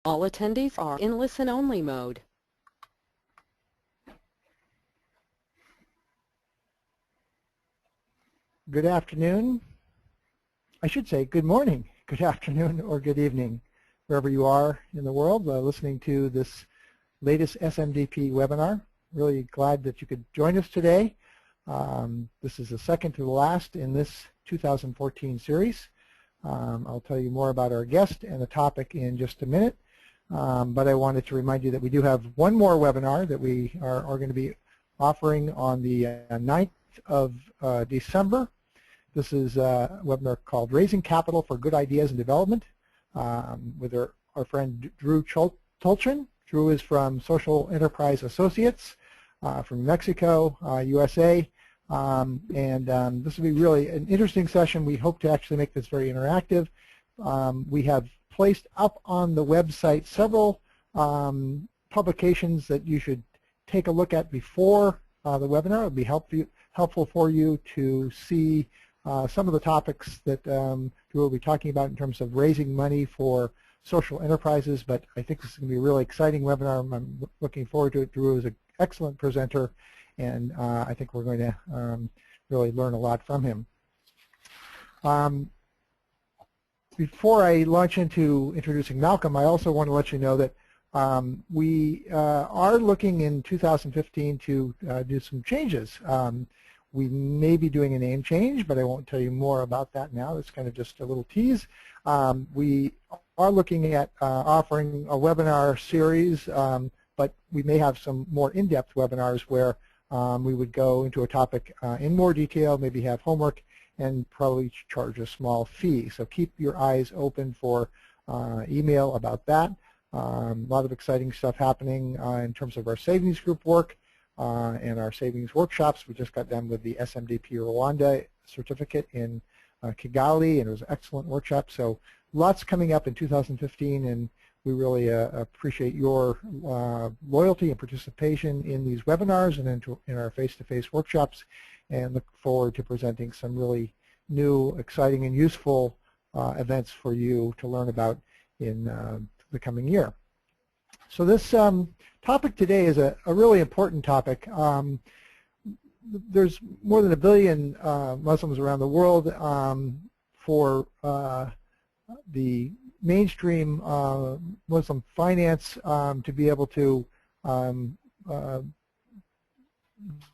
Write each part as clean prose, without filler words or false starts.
All attendees are in listen-only mode. Good afternoon. I should say good morning, good afternoon, or good evening, wherever you are in the world listening to this latest SMDP webinar. Really glad that you could join us today. This is the second to the last in this 2014 series. I'll tell you more about our guest and the topic in just a minute. But I wanted to remind you that we do have one more webinar that we are going to be offering on the 9th of December. This is a webinar called Raising Capital for Good Ideas and Development with our friend Drew Tolchin. Drew is from Social Enterprise Associates from Mexico, USA. This will be really an interesting session. We hope to actually make this very interactive. We have placed up on the website several publications that you should take a look at before the webinar. It would be helpful for you to see some of the topics that Drew will be talking about in terms of raising money for social enterprises, but I think this is going to be a really exciting webinar. I'm looking forward to it. Drew is an excellent presenter, and I think we're going to really learn a lot from him. Before I launch into introducing Malcolm, I also want to let you know that we are looking in 2015 to do some changes. We may be doing a name change, but I won't tell you more about that now. It's kind of just a little tease. We are looking at offering a webinar series, but we may have some more in-depth webinars where we would go into a topic in more detail, maybe have homework, and probably charge a small fee. So keep your eyes open for email about that. A lot of exciting stuff happening in terms of our savings group work and our savings workshops. We just got done with the SMDP Rwanda certificate in Kigali, and it was an excellent workshop. So lots coming up in 2015, and we really appreciate your loyalty and participation in these webinars and in our face-to-face workshops, and look forward to presenting some really new, exciting, and useful events for you to learn about in the coming year. So this topic today is a really important topic. There's more than 1 billion Muslims around the world. For the mainstream Muslim finance to be able to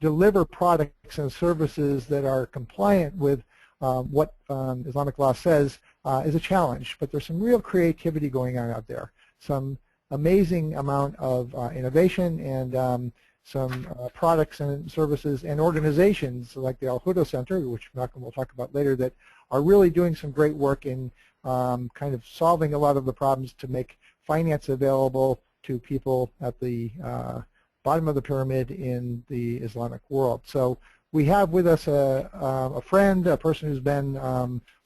deliver products and services that are compliant with what Islamic law says is a challenge. But there's some real creativity going on out there, some amazing amount of innovation, and some products and services and organizations like the Al-Huda Center, which Malcolm will talk about later, that are really doing some great work in kind of solving a lot of the problems to make finance available to people at the bottom of the pyramid in the Islamic world. So we have with us a friend, a person who's been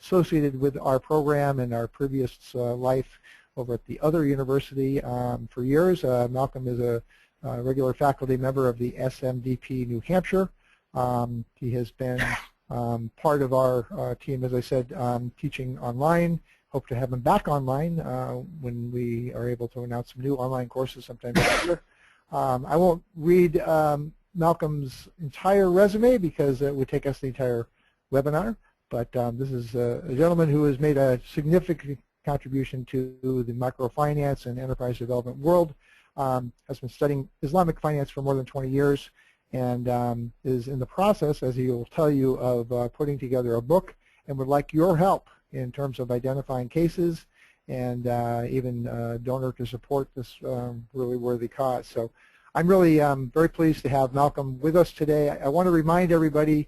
associated with our program and our previous life over at the other university for years. Malcolm is a regular faculty member of the SMDP New Hampshire. He has been part of our team, as I said, teaching online. Hope to have him back online when we are able to announce some new online courses sometime next year. I won't read Malcolm's entire resume because it would take us the entire webinar, but this is a gentleman who has made a significant contribution to the microfinance and enterprise development world, has been studying Islamic finance for more than 20 years, and is in the process, as he will tell you, of putting together a book, and would like your help in terms of identifying cases and even donor to support this really worthy cause. So I'm really very pleased to have Malcolm with us today. I want to remind everybody,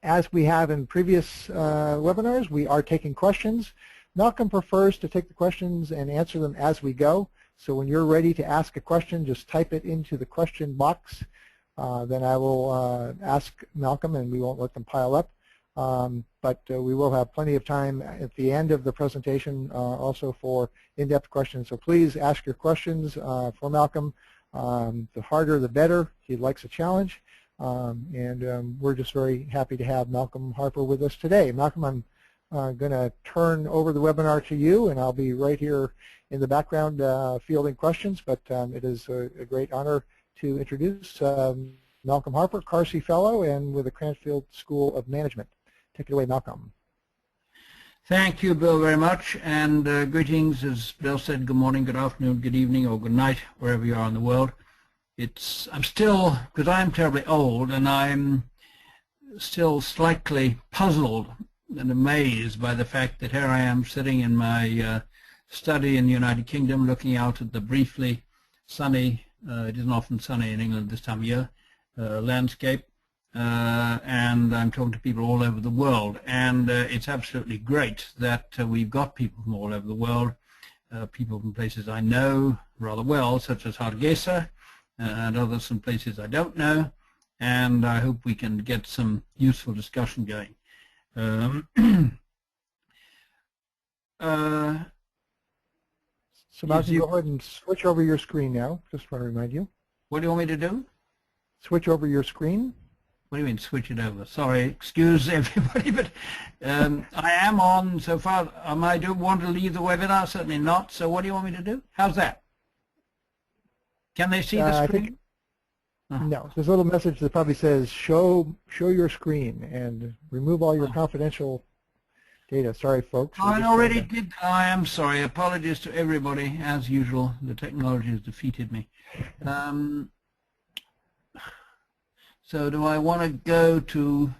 as we have in previous webinars, we are taking questions. Malcolm prefers to take the questions and answer them as we go. So when you're ready to ask a question, just type it into the question box. Then I will ask Malcolm, and we won't let them pile up. But we will have plenty of time at the end of the presentation also for in-depth questions. So please ask your questions for Malcolm. The harder, the better. He likes a challenge. We're just very happy to have Malcolm Harper with us today. Malcolm, I'm going to turn over the webinar to you, and I'll be right here in the background fielding questions, but it is a great honor to introduce Malcolm Harper, Carsey Fellow, and with the Cranfield School of Management. Take it away, Malcolm. Thank you, Bill, very much, and greetings. As Bill said, good morning, good afternoon, good evening, or good night, wherever you are in the world. I'm still, because I'm terribly old, and I'm still slightly puzzled and amazed by the fact that here I am sitting in my study in the United Kingdom, looking out at the briefly sunny, it isn't often sunny in England this time of year, landscape, and I'm talking to people all over the world, and it's absolutely great that we've got people from all over the world, people from places I know rather well, such as Hargeisa, and others from places I don't know, and I hope we can get some useful discussion going. So Malcolm, go ahead and switch over your screen now. Just want to remind you. What do you want me to do? Switch over your screen. What do you mean switch it over? Sorry, excuse everybody, but I am on so far. I do want to leave the webinar, certainly not. So what do you want me to do? How's that? Can they see the screen? No, there's a little message that probably says show your screen and remove all your confidential data. Sorry, folks. I already did. I am sorry. Apologies to everybody. As usual, the technology has defeated me. So do I want to go to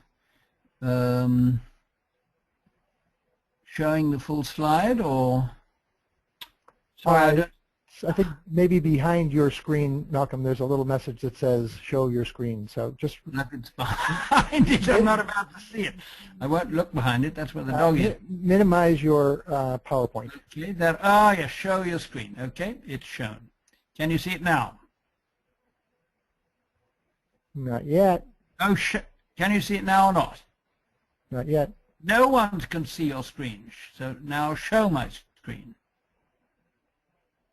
showing the full slide, or? Sorry, I think maybe behind your screen, Malcolm, there's a little message that says show your screen. So just if it's behind it, I'm not about to see it. I won't look behind it. That's where the dog is. Minimize your PowerPoint. Okay. Yes. Show your screen. Okay. It's shown. Can you see it now? Not yet. Oh, can you see it now or not? Not yet. No one can see your screen. So now show my screen.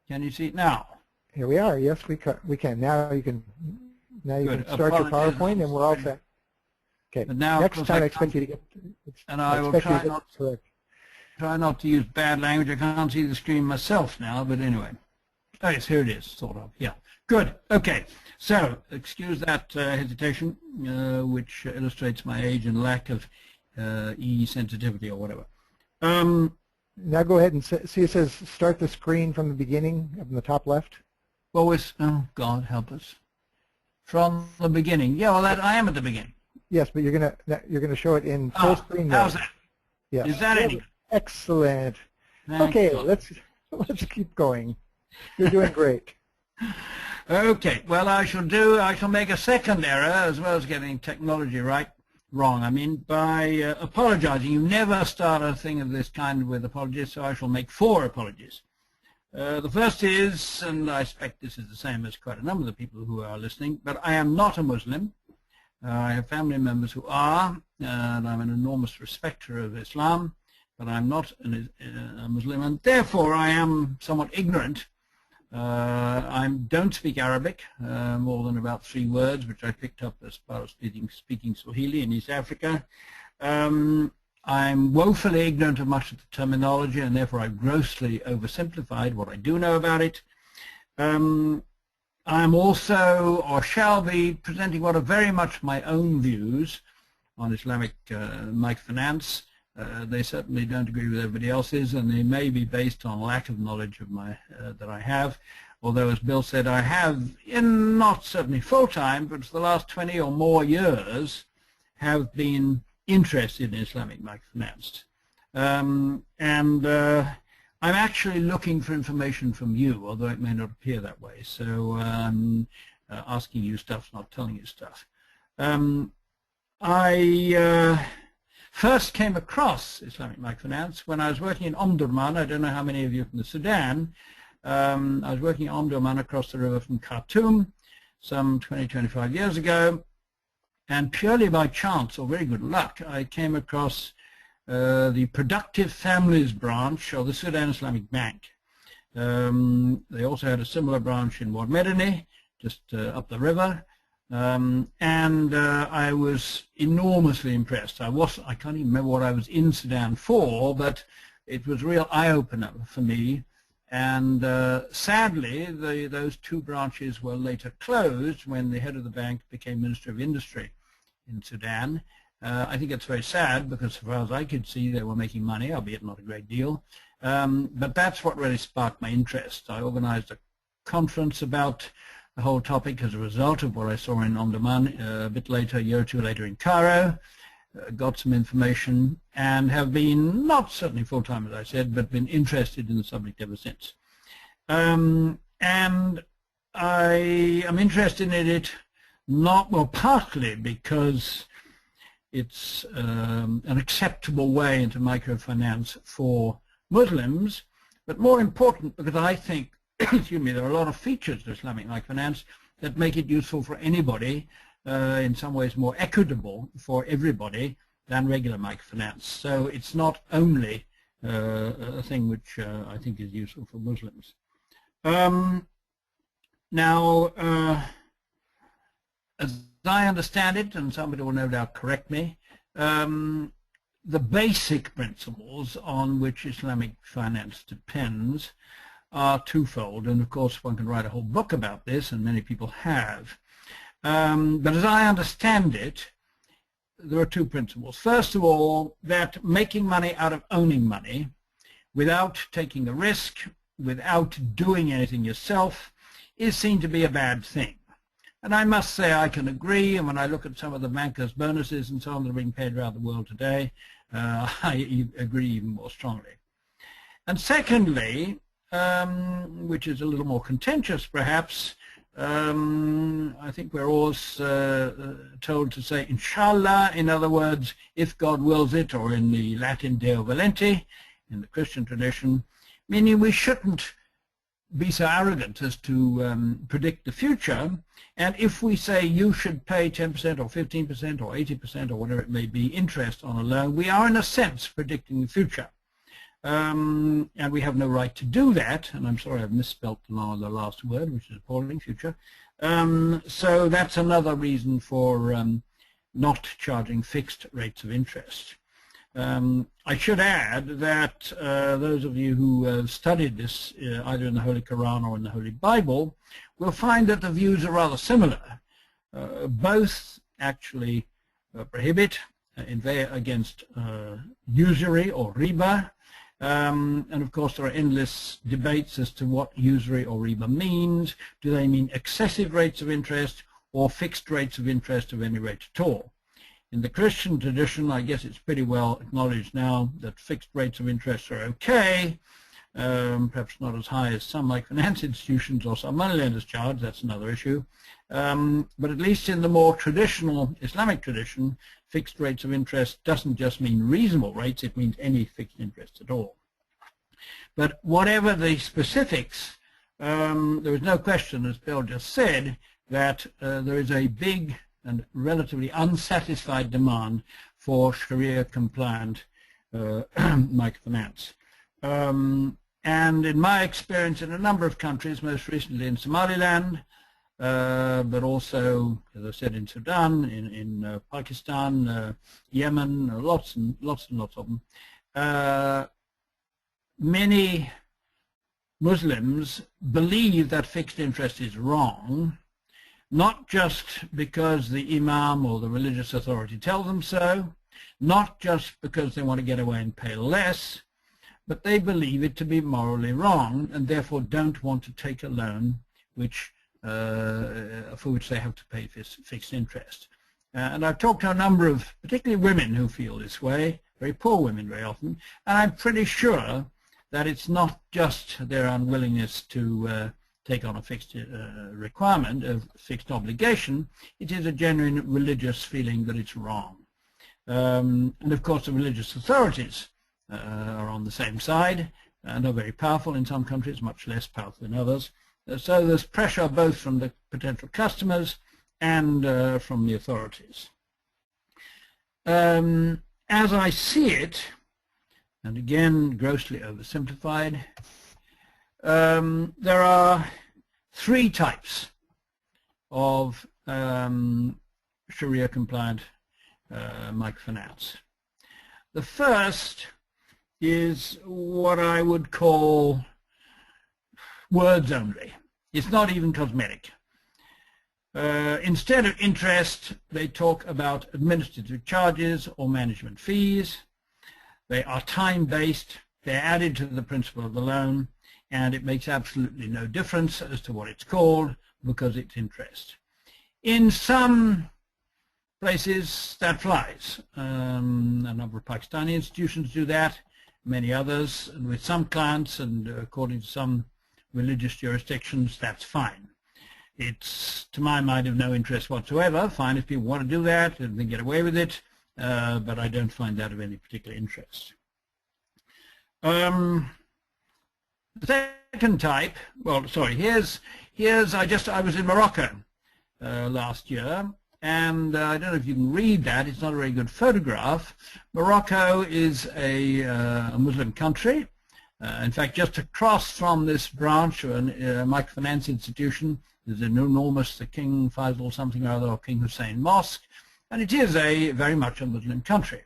Can you see it now? Here we are. Yes, we can. Now you can. Now you Good. can start your PowerPoint, and we're all set. Okay. But now, next time, I expect you to get. And I will try not to use bad language. I can't see the screen myself now, but anyway. Oh yes, here it is. Sort of. Yeah. Good. Okay. So excuse that hesitation, which illustrates my age and lack of sensitivity or whatever. Now go ahead and see it says start the screen from the beginning up in the top left. Well, oh God help us. From the beginning. Yeah, well I am at the beginning. Yes, but you're gonna show it in full screen mode. How's that? Yes. Is that any? Excellent. Thank okay, God. let's keep going. You're doing great. Okay, well I shall make a second error as well as getting technology wrong. I mean, by apologizing. You never start a thing of this kind with apologies, so I shall make 4 apologies. The first is, and I expect this is the same as quite a number of the people who are listening, but I am not a Muslim. I have family members who are, and I'm an enormous respecter of Islam, but I'm not a Muslim, and therefore I am somewhat ignorant. I don't speak Arabic, more than about 3 words, which I picked up as part of speaking Swahili in East Africa. I'm woefully ignorant of much of the terminology, and therefore I've grossly oversimplified what I do know about it. I'm also, or shall be, presenting what are very much my own views on Islamic microfinance. They certainly don't agree with everybody else's, and they may be based on lack of knowledge of that I have. Although, as Bill said, I have, not certainly full-time, but for the last 20 or more years, have been interested in Islamic microfinance. I'm actually looking for information from you, although it may not appear that way. So I'm asking you stuff, not telling you stuff. I first came across Islamic microfinance when I was working in Omdurman. I don't know how many of you are from the Sudan. I was working in Omdurman across the river from Khartoum some 20, 25 years ago. And purely by chance, or very good luck, I came across the Productive Families branch of the Sudan Islamic Bank. They also had a similar branch in Wad Medani, just up the river. I was enormously impressed. I can't even remember what I was in Sudan for, but it was a real eye-opener for me. And sadly, those two branches were later closed when the head of the bank became Minister of Industry in Sudan. I think it's very sad because as far as I could see, they were making money, albeit not a great deal. But that's what really sparked my interest. I organized a conference about the whole topic as a result of what I saw in Omdurman a bit later, a year or two later in Cairo. Got some information and have been, not certainly full-time as I said, but been interested in the subject ever since. And I am interested in it partly because it's an acceptable way into microfinance for Muslims, but more important because I think, excuse me, there are a lot of features to Islamic microfinance that make it useful for anybody, in some ways more equitable for everybody than regular microfinance. So it's not only a thing which I think is useful for Muslims. Now, as I understand it, and somebody will no doubt correct me, the basic principles on which Islamic finance depends are twofold, and of course one can write a whole book about this, and many people have. But as I understand it, there are two principles. First of all, that making money out of owning money without taking a risk, without doing anything yourself, is seen to be a bad thing. And I must say I can agree, and when I look at some of the bankers' bonuses and so on that are being paid around the world today, I agree even more strongly. And secondly, which is a little more contentious perhaps, I think we're always told to say inshallah, in other words, if God wills it, or in the Latin Deo volente, in the Christian tradition, meaning we shouldn't be so arrogant as to predict the future, and if we say you should pay 10% or 15% or 80% or whatever it may be interest on a loan, we are in a sense predicting the future. And we have no right to do that, and I'm sorry I've misspelt the last word, which is appalling, future. So that's another reason for not charging fixed rates of interest. I should add that those of you who have studied this either in the Holy Quran or in the Holy Bible will find that the views are rather similar. Both actually prohibit, inveigh against usury or riba, and of course there are endless debates as to what usury or riba means. Do they mean excessive rates of interest or fixed rates of interest of any rate at all? In the Christian tradition, I guess it's pretty well acknowledged now that fixed rates of interest are okay, perhaps not as high as some like finance institutions or some moneylenders charge, that's another issue. But at least in the more traditional Islamic tradition, fixed rates of interest doesn't just mean reasonable rates, it means any fixed interest at all. But whatever the specifics, there is no question, as Bill just said, that there is a big and relatively unsatisfied demand for Sharia-compliant microfinance. And in my experience in a number of countries, most recently in Somaliland, but also, as I said, in Sudan, in Pakistan, Yemen, lots and lots of them, many Muslims believe that fixed interest is wrong, not just because the imam or the religious authority tells them so, not just because they want to get away and pay less, but they believe it to be morally wrong and therefore don't want to take a loan which, for which they have to pay fixed interest. And I've talked to a number of particularly women who feel this way, very poor women very often, and I'm pretty sure that it's not just their unwillingness to take on a fixed requirement, a fixed obligation, it is a genuine religious feeling that it's wrong. And of course the religious authorities are on the same side and are very powerful in some countries, much less powerful in others. So there's pressure both from the potential customers and from the authorities. As I see it, and again grossly oversimplified, there are three types of Sharia-compliant microfinance. The first is what I would call words only. It's not even cosmetic. Instead of interest, they talk about administrative charges or management fees. They are time-based. They're added to the principal of the loan, and it makes absolutely no difference as to what it's called because it's interest. In some places, that flies. A number of Pakistani institutions do that, many others, and with some clients, and according to some religious jurisdictions, that's fine. It's, to my mind, of no interest whatsoever. Fine if people want to do that and they get away with it, but I don't find that of any particular interest. The second type, well, sorry, I was in Morocco last year, and I don't know if you can read that. It's not a very good photograph. Morocco is a Muslim country. In fact, just across from this branch of a microfinance institution, there's an enormous King Faisal something or other, or King Hussein Mosque, and it is very much a Muslim country.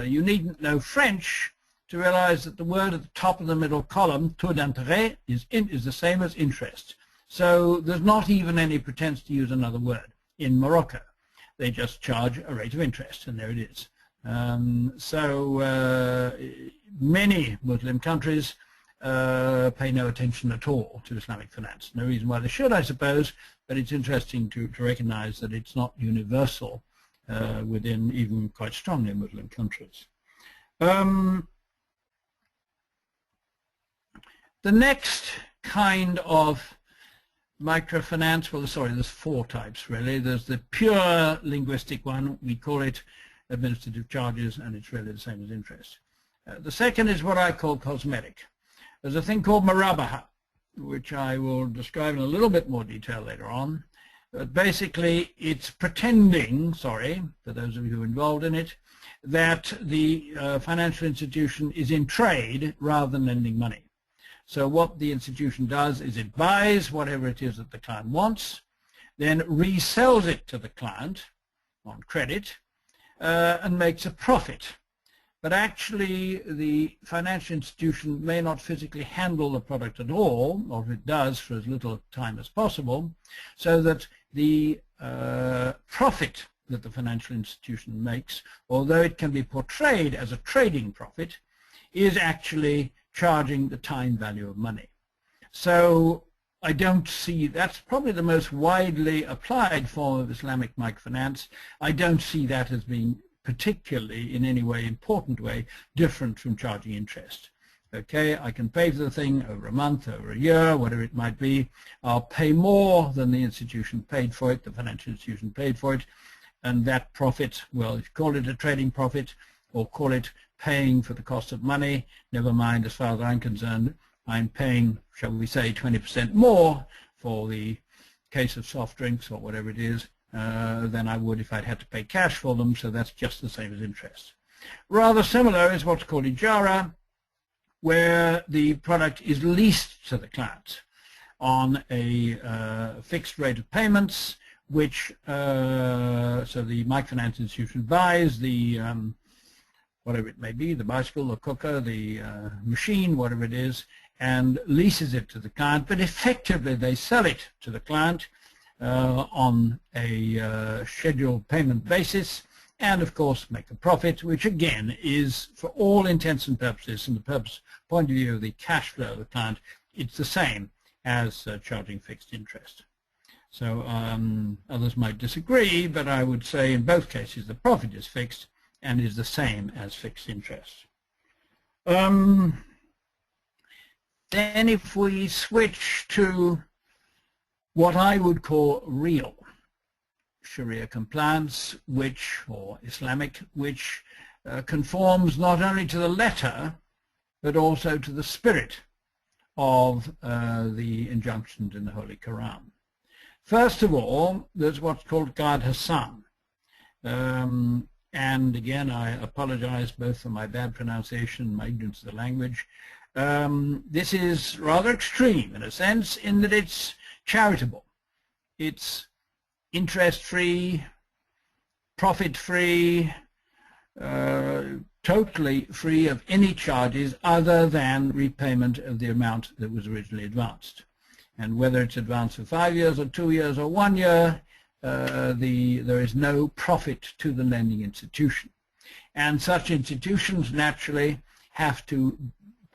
You needn't know French to realize that the word at the top of the middle column, taux d'intérêt, is the same as interest. So there's not even any pretense to use another word in Morocco. They just charge a rate of interest, and there it is. Many Muslim countries pay no attention at all to Islamic finance. No reason why they should, I suppose, but it's interesting to recognize that it's not universal within even quite strongly Muslim countries. The next kind of microfinance, well, sorry, there's four types really. There's the pure linguistic one, we call it administrative charges, and it's really the same as interest. The second is what I call cosmetic. There's a thing called murabaha, which I will describe in a little bit more detail later on. But basically, it's pretending, sorry, for those of you who are involved in it, that the financial institution is in trade rather than lending money. So what the institution does is it buys whatever it is that the client wants, then resells it to the client on credit, and makes a profit. But actually, the financial institution may not physically handle the product at all, or if it does, for as little time as possible, so that the profit that the financial institution makes, although it can be portrayed as a trading profit, is actually charging the time value of money. So I don't see, that's probably the most widely applied form of Islamic microfinance. I don't see that as being particularly, in any way, important way, different from charging interest. Okay, I can pay for the thing over a month, over a year, whatever it might be. I'll pay more than the institution paid for it, the financial institution paid for it, and that profit, well, if you call it a trading profit or call it paying for the cost of money, never mind, as far as I'm concerned, I'm paying, shall we say, 20% more for the case of soft drinks or whatever it is than I would if I'd had to pay cash for them, so that's just the same as interest. Rather similar is what's called ijara, where the product is leased to the client on a fixed rate of payments, which, so the microfinance institution buys the whatever it may be, the bicycle, the cooker, the machine, whatever it is, and leases it to the client, but effectively they sell it to the client on a scheduled payment basis, and of course make a profit, which again is, for all intents and purposes, from the point of view of the cash flow of the client, it's the same as charging fixed interest. So others might disagree, but I would say in both cases the profit is fixed and is the same as fixed interest. Then if we switch to what I would call real Sharia compliance, or Islamic, which conforms not only to the letter but also to the spirit of the injunctions in the Holy Quran. First of all, there's what's called Qad Hassan. And again, I apologize both for my bad pronunciation and my ignorance of the language. This is rather extreme in a sense in that it's charitable. It's interest-free, profit-free, totally free of any charges other than repayment of the amount that was originally advanced. And whether it's advanced for 5 years or 2 years or 1 year, there is no profit to the lending institution. And such institutions naturally have to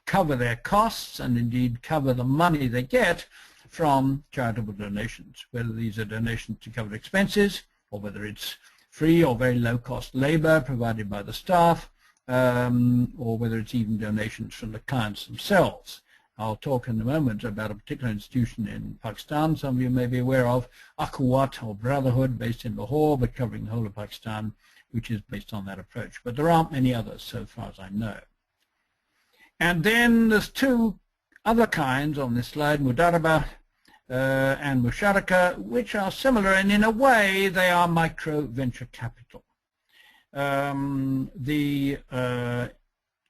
cover their costs and indeed cover the money they get from charitable donations, whether these are donations to cover expenses or whether it's free or very low-cost labor provided by the staff, or whether it's even donations from the clients themselves. I'll talk in a moment about a particular institution in Pakistan some of you may be aware of, Akhuwat or Brotherhood, based in Lahore but covering the whole of Pakistan, which is based on that approach. But there aren't many others so far as I know. And then there's two other kinds on this slide, Mudaraba and Musharaka, which are similar, and in a way they are micro venture capital. The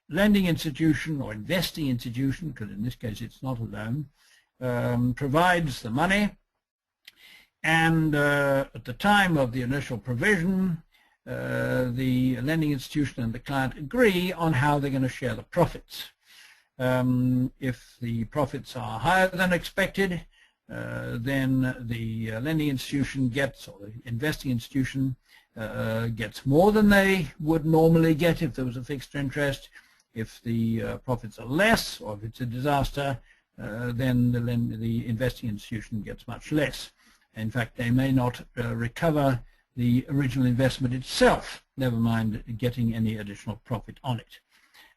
lending institution or investing institution, because in this case it's not a loan, provides the money, and at the time of the initial provision, the lending institution and the client agree on how they're going to share the profits. If the profits are higher than expected, then the lending institution gets, or the investing institution gets more than they would normally get if there was a fixed interest. If the profits are less, or if it's a disaster, then the investing institution gets much less. In fact, they may not recover the original investment itself, never mind getting any additional profit on it.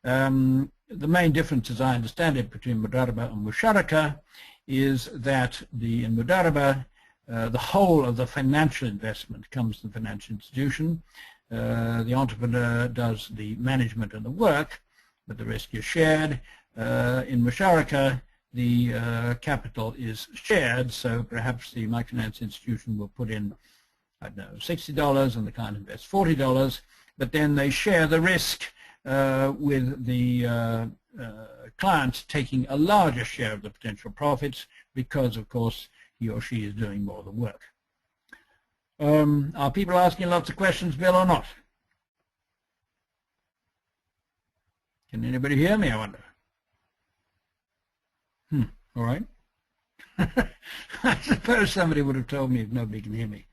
The main difference, as I understand it, between Mudaraba and Musharaka is that in Mudaraba, the whole of the financial investment comes to the financial institution. The entrepreneur does the management and the work, but the risk is shared. In Musharaka, the capital is shared, so perhaps the microfinance institution will put in, I don't know, $60 and the client invests $40, but then they share the risk with the client taking a larger share of the potential profits because, of course, he or she is doing more of the work. Are people asking lots of questions, Bill, or not? Can anybody hear me, I wonder? All right. I suppose somebody would have told me if nobody can hear me.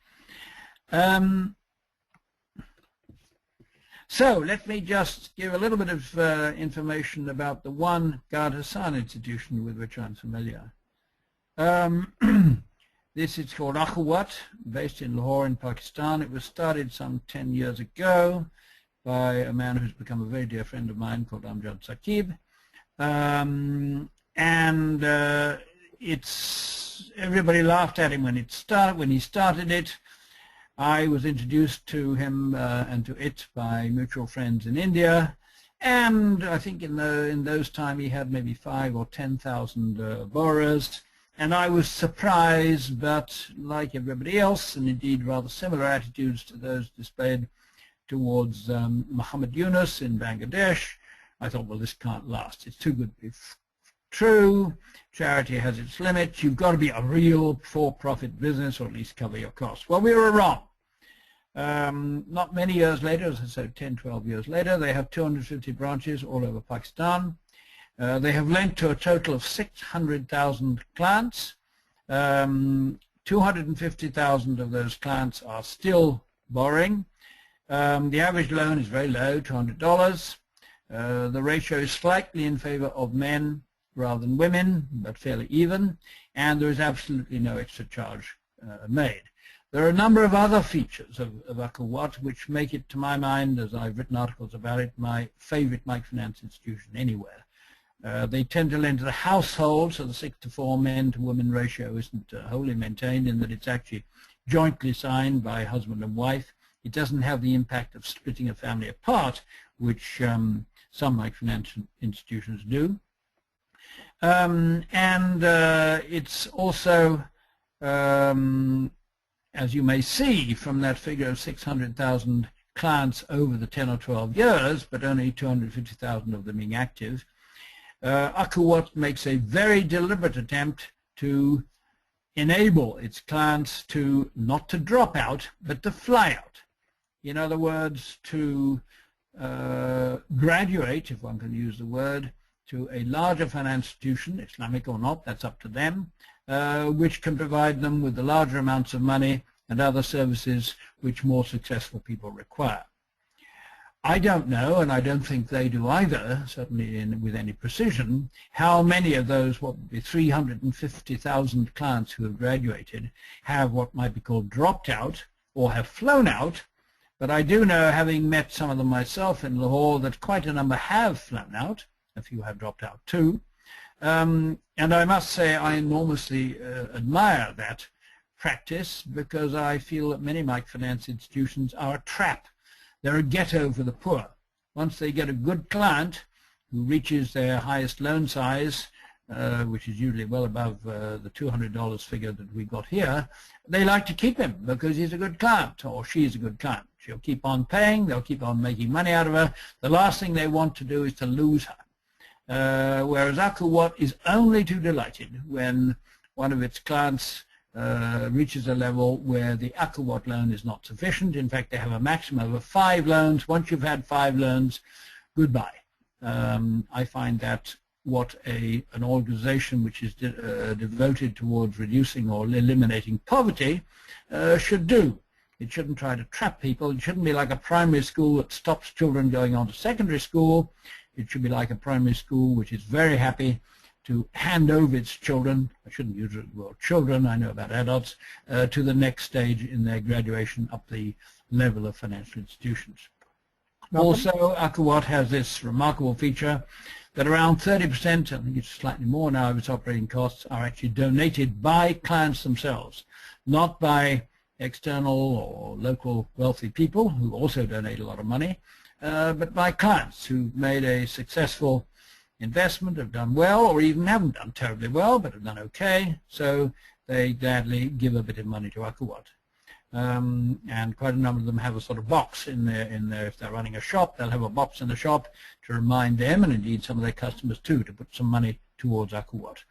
So let me just give a little bit of information about the one Gard Hassan institution with which I'm familiar. This is called Akhuwat, based in Lahore in Pakistan. It was started some 10 years ago by a man who's become a very dear friend of mine called Amjad Saqib. Everybody laughed at him when he started it. I was introduced to him and to it by mutual friends in India, and I think in those times he had maybe 5,000 or 10,000 borrowers, and I was surprised, but like everybody else, and indeed rather similar attitudes to those displayed towards Muhammad Yunus in Bangladesh, I thought, well, this can't last. It's too good to be true. Charity has its limits. You've got to be a real for-profit business, or at least cover your costs. Well, we were wrong. Not many years later, as I said, 10, 12 years later, they have 250 branches all over Pakistan. They have lent to a total of 600,000 clients. 250,000 of those clients are still borrowing. The average loan is very low, $200. The ratio is slightly in favor of men rather than women, but fairly even, and there is absolutely no extra charge made. There are a number of other features of Akhuwat which make it, to my mind, as I've written articles about it, my favorite microfinance institution anywhere. They tend to lend to the household, so the 6-to-4 men to women ratio isn't wholly maintained in that it's actually jointly signed by husband and wife. It doesn't have the impact of splitting a family apart, which some microfinance institutions do. It's also, as you may see from that figure of 600,000 clients over the 10 or 12 years, but only 250,000 of them being active, Akhuwat makes a very deliberate attempt to enable its clients to not to drop out, but to fly out. In other words, to graduate, if one can use the word, to a larger financial institution, Islamic or not, that's up to them, which can provide them with the larger amounts of money and other services which more successful people require. I don't know, and I don't think they do either, certainly with any precision, how many of those, what would be 350,000 clients who have graduated, have what might be called dropped out or have flown out. But I do know, having met some of them myself in Lahore, that quite a number have flown out. A few have dropped out too. And I must say I enormously admire that practice, because I feel that many microfinance institutions are a trap. They're a ghetto for the poor. Once they get a good client who reaches their highest loan size, which is usually well above the $200 figure that we got here, they like to keep him because he's a good client, or she's a good client. She'll keep on paying, they'll keep on making money out of her. The last thing they want to do is to lose her. Whereas Akhuwat is only too delighted when one of its clients reaches a level where the Akhuwat loan is not sufficient. In fact, they have a maximum of 5 loans. Once you've had 5 loans, goodbye. I find that what an organization which is devoted towards reducing or eliminating poverty should do. It shouldn't try to trap people. It shouldn't be like a primary school that stops children going on to secondary school. It should be like a primary school which is very happy to hand over its children, I shouldn't use the word children, I know about adults, to the next stage in their graduation up the level of financial institutions. Malcolm? Also, Akhuwat has this remarkable feature that around 30%, I think it's slightly more now, of its operating costs are actually donated by clients themselves, not by external or local wealthy people who also donate a lot of money, but by clients who've made a successful investment, have done well, or even haven't done terribly well, but have done okay, so they gladly give a bit of money to Akhuwat. And quite a number of them have a sort of box in their, if they're running a shop, they'll have a box in the shop to remind them, and indeed some of their customers too, to put some money towards Akhuwat.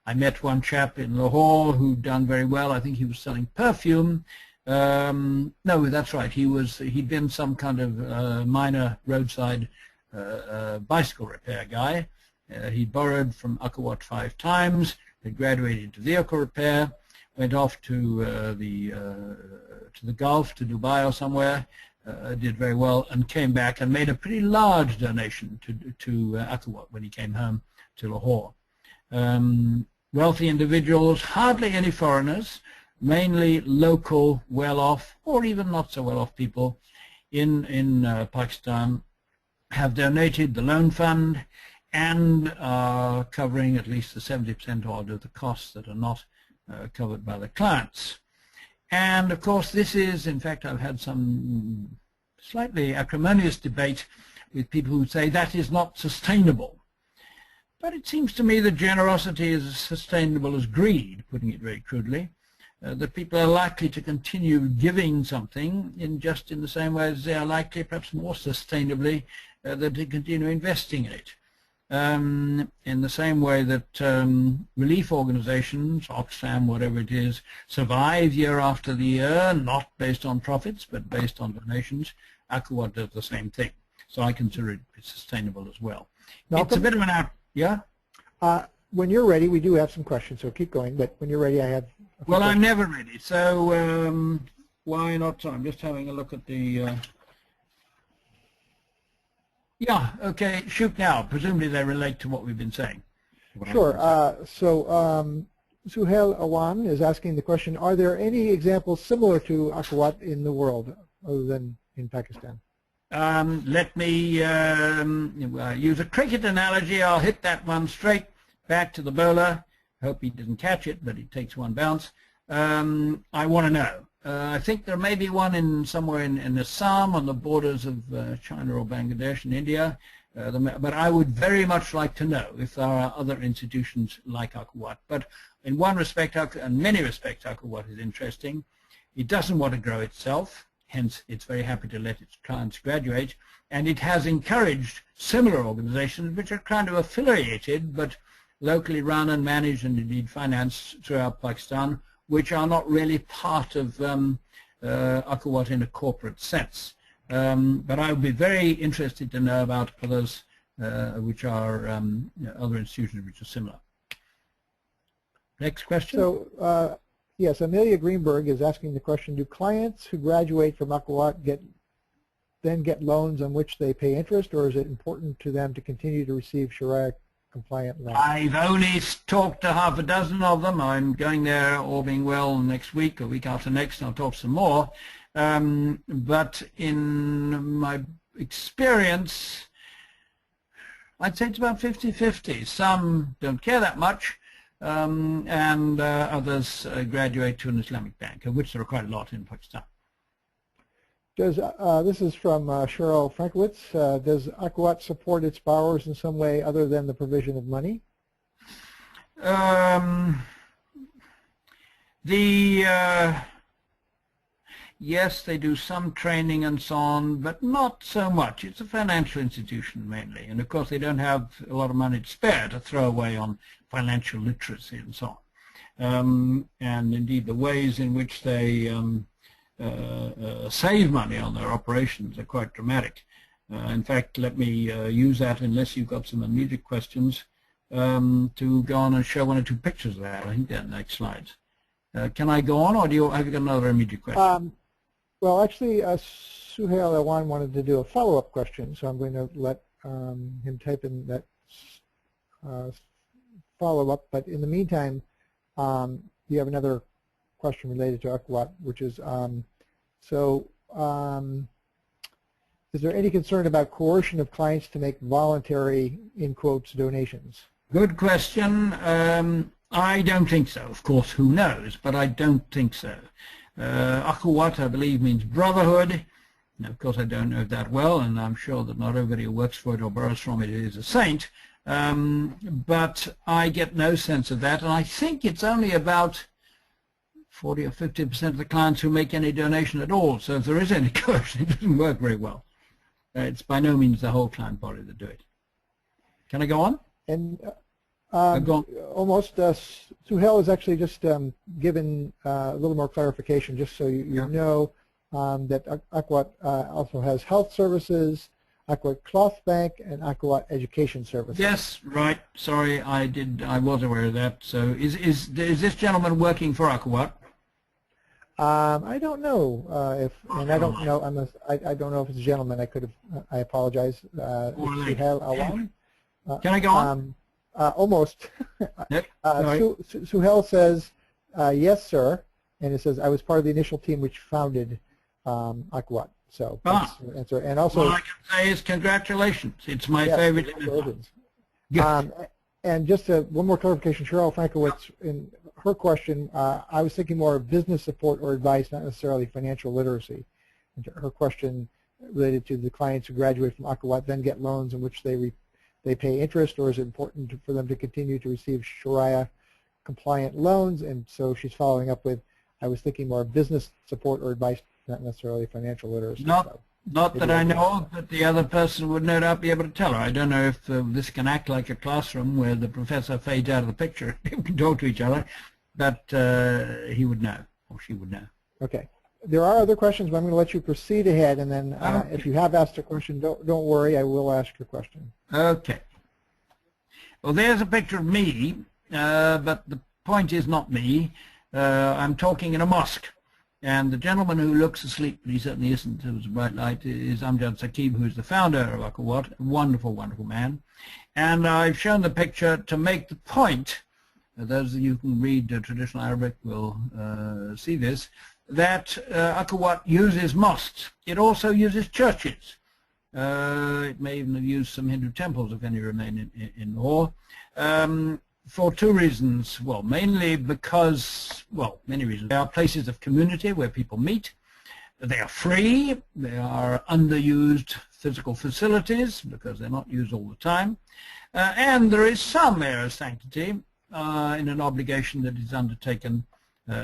I met one chap in Lahore who'd done very well. I think he was selling perfume. No, that's right. He'd been some kind of minor roadside bicycle repair guy. He borrowed from Akhuwat 5 times. He graduated to vehicle repair. Went off to the Gulf, to Dubai or somewhere. Did very well, and came back and made a pretty large donation to Akhuwat when he came home to Lahore. Wealthy individuals, hardly any foreigners, mainly local, well-off, or even not so well-off people in Pakistan have donated the loan fund and are covering at least the 70% odd of the costs that are not covered by the clients. And of course this is, in fact, I've had some slightly acrimonious debate with people who say that is not sustainable. But it seems to me that generosity is as sustainable as greed, putting it very crudely. That people are likely to continue giving something in just in the same way as they are likely, perhaps more sustainably, that to continue investing in it. In the same way that relief organizations, Oxfam, whatever it is, survive year after the year, not based on profits, but based on donations, Akhuwat does the same thing. So I consider it sustainable as well. Malcolm? It's a bit of an out, yeah? When you're ready, we do have some questions, so keep going. But when you're ready, I have a few Well, questions. I'm never ready, so why not? I'm just having a look at the... Yeah, okay, shoot now. Presumably they relate to what we've been saying. Sure. Suhail Awan is asking the question, are there any examples similar to Akhuwat in the world other than in Pakistan? Let me use a cricket analogy. I'll hit that one straight back to the bowler. Hope he didn't catch it, but he takes one bounce. I want to know. I think there may be one somewhere in Assam on the borders of China or Bangladesh and India. But I would very much like to know if there are other institutions like Akhuwat. But in one respect, and many respects, Akhuwat is interesting. It doesn't want to grow itself. Hence, it's very happy to let its clients graduate, and it has encouraged similar organizations which are kind of affiliated but locally run and managed and indeed financed throughout Pakistan, which are not really part of Akawat in a corporate sense. But I would be very interested to know about others which are other institutions which are similar. Next question. So, yes, Amelia Greenberg is asking the question, do clients who graduate from Akawat then get loans on which they pay interest, or is it important to them to continue to receive Shariah-compliant loans? I've only talked to half a dozen of them. I'm going there, all being well, next week or week after next, and I'll talk some more. But in my experience, I'd say it's about 50-50. Some don't care that much, and others graduate to an Islamic bank, of which there are quite a lot in Pakistan. This is from Cheryl Frankowitz. Does Akawat support its borrowers in some way other than the provision of money? Yes, they do some training and so on, but not so much. It's a financial institution mainly, and of course they don't have a lot of money to spare to throw away on financial literacy and so on. And indeed the ways in which they save money on their operations are quite dramatic. In fact, let me use that, unless you've got some immediate questions, to go on and show one or two pictures of that. I think they're the next slides. Can I go on, or have you got another immediate question? Well, actually, Suhail Awan wanted to do a follow-up question, so I'm going to let him type in that follow-up. But in the meantime, you have another question related to Akawat, which is, is there any concern about coercion of clients to make voluntary, in quotes, donations? Good question. I don't think so. Of course, who knows, but I don't think so. Akawat, I believe, means brotherhood. Now, of course, I don't know that well, and I'm sure that not everybody who works for it or borrows from it is a saint. But I get no sense of that, and I think it's only about 40 or 50% of the clients who make any donation at all. So if there is any coercion, it doesn't work very well. It's by no means the whole client body that do it. Can I go on? And almost, Suhail has actually just given a little more clarification, just so you know that Akawat also has health services, Akawat Cloth Bank, and Akawat Education Services. Yes, right. Sorry, I was aware of that. So is this gentleman working for Akawat? I don't know and I don't know. I don't know if it's a gentleman. I apologize. Suhail Awan. Can I go on? Almost. Yep. Suhail says, yes, sir. And it says, I was part of the initial team which founded Akawat. So that's the answer. And also, all I can say is congratulations. It's my favorite. And just one more clarification, Cheryl Frankowitz, in her question, I was thinking more of business support or advice, not necessarily financial literacy. And her question related to the clients who graduate from Akawat then get loans in which they pay interest, or is it important for them to continue to receive Shariah-compliant loans? And so she's following up with, I was thinking more business support or advice, not necessarily financial literacy. Not that I know of, but the other person would no doubt be able to tell her. I don't know if this can act like a classroom where the professor fades out of the picture. People can talk to each other, but he would know, or she would know. Okay. There are other questions, but I'm going to let you proceed ahead, and then if you have asked a question, don't worry, I will ask your question. Okay. Well, there's a picture of me, but the point is not me. I'm talking in a mosque, and the gentleman who looks asleep, but he certainly isn't, there was a bright light, is Amjad Saqib, who is the founder of Akawat, a wonderful, wonderful man. And I've shown the picture to make the point, those of you who can read traditional Arabic will see this, that Akawat uses mosques. It also uses churches. It may even have used some Hindu temples, if any remain in Lahore, for two reasons. Well, mainly because, well, many reasons. They are places of community where people meet. They are free. They are underused physical facilities because they're not used all the time. And there is some air of sanctity in an obligation that is undertaken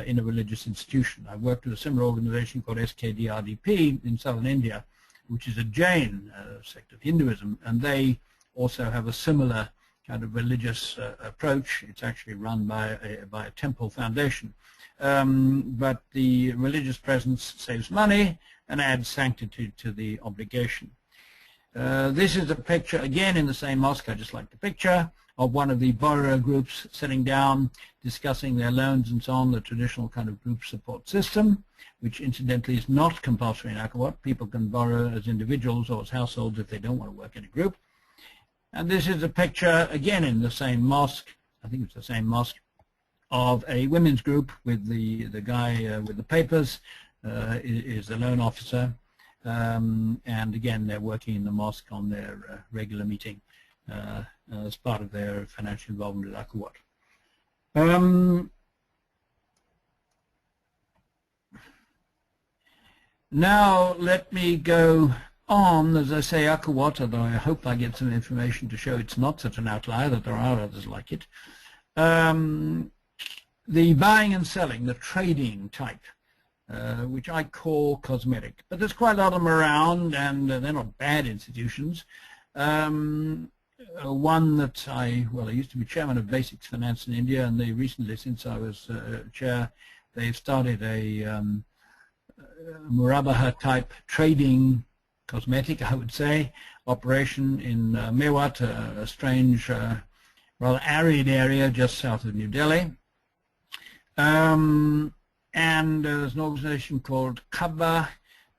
in a religious institution. I worked with a similar organization called SKDRDP in southern India, which is a Jain sect of Hinduism, and they also have a similar kind of religious approach. It's actually run by a temple foundation. But the religious presence saves money and adds sanctity to the obligation. This is a picture, again in the same mosque, I just like the picture, of one of the borrower groups sitting down, discussing their loans and so on, the traditional kind of group support system, which incidentally is not compulsory in Akawat. People can borrow as individuals or as households if they don't want to work in a group. And this is a picture, again in the same mosque, I think it's the same mosque, of a women's group with the guy with the papers is the loan officer. And again, they're working in the mosque on their regular meeting as part of their financial involvement at Akawat. Now let me go on. As I say, Akawat, although I hope I get some information to show it's not such an outlier, that there are others like it. The buying and selling, the trading type, which I call cosmetic. But there's quite a lot of them around, and they're not bad institutions. One that I used to be chairman of Basics Finance in India, and they recently, since I was chair, they've started a Murabaha type trading, cosmetic, I would say, operation in Mewat, a strange, rather arid area just south of New Delhi. And there's an organization called Kabba,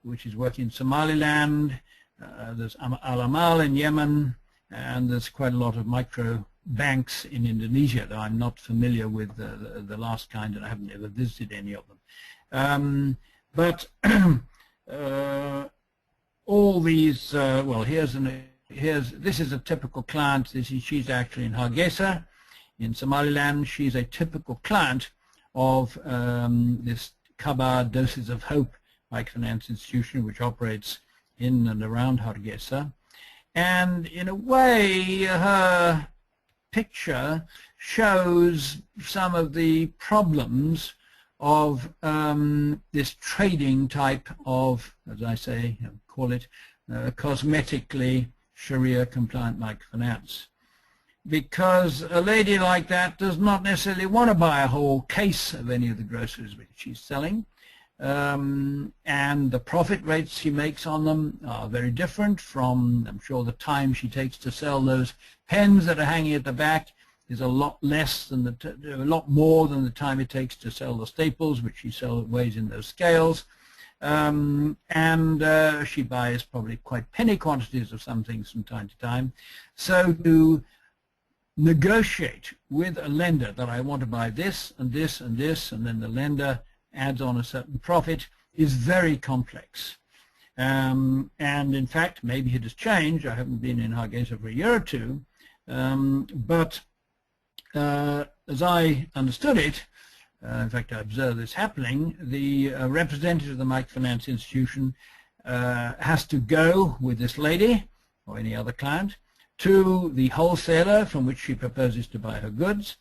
which is working in Somaliland. There's Al-Amal in Yemen, and there's quite a lot of micro banks in Indonesia, though I'm not familiar with the last kind, and I haven't ever visited any of them. But all these, this is a typical client. She's actually in Hargeisa, in Somaliland. She's a typical client of this Kabba Doses of Hope microfinance institution, which operates in and around Hargeisa. And in a way, her picture shows some of the problems of this trading type of, as I say, call it, cosmetically Sharia-compliant microfinance. Because a lady like that does not necessarily want to buy a whole case of any of the groceries which she's selling. And the profit rates she makes on them are very different from, I'm sure, the time she takes to sell those pens that are hanging at the back is a lot less than a lot more than the time it takes to sell the staples, which she weighs in those scales. She buys probably quite penny quantities of some things from time to time. So to negotiate with a lender that I want to buy this and this and this, and then the lender adds on a certain profit, is very complex. And in fact, maybe it has changed. I haven't been in Hargeisa for a year or two, but as I understood it, in fact I observed this happening, the representative of the microfinance institution has to go with this lady or any other client to the wholesaler from which she proposes to buy her goods.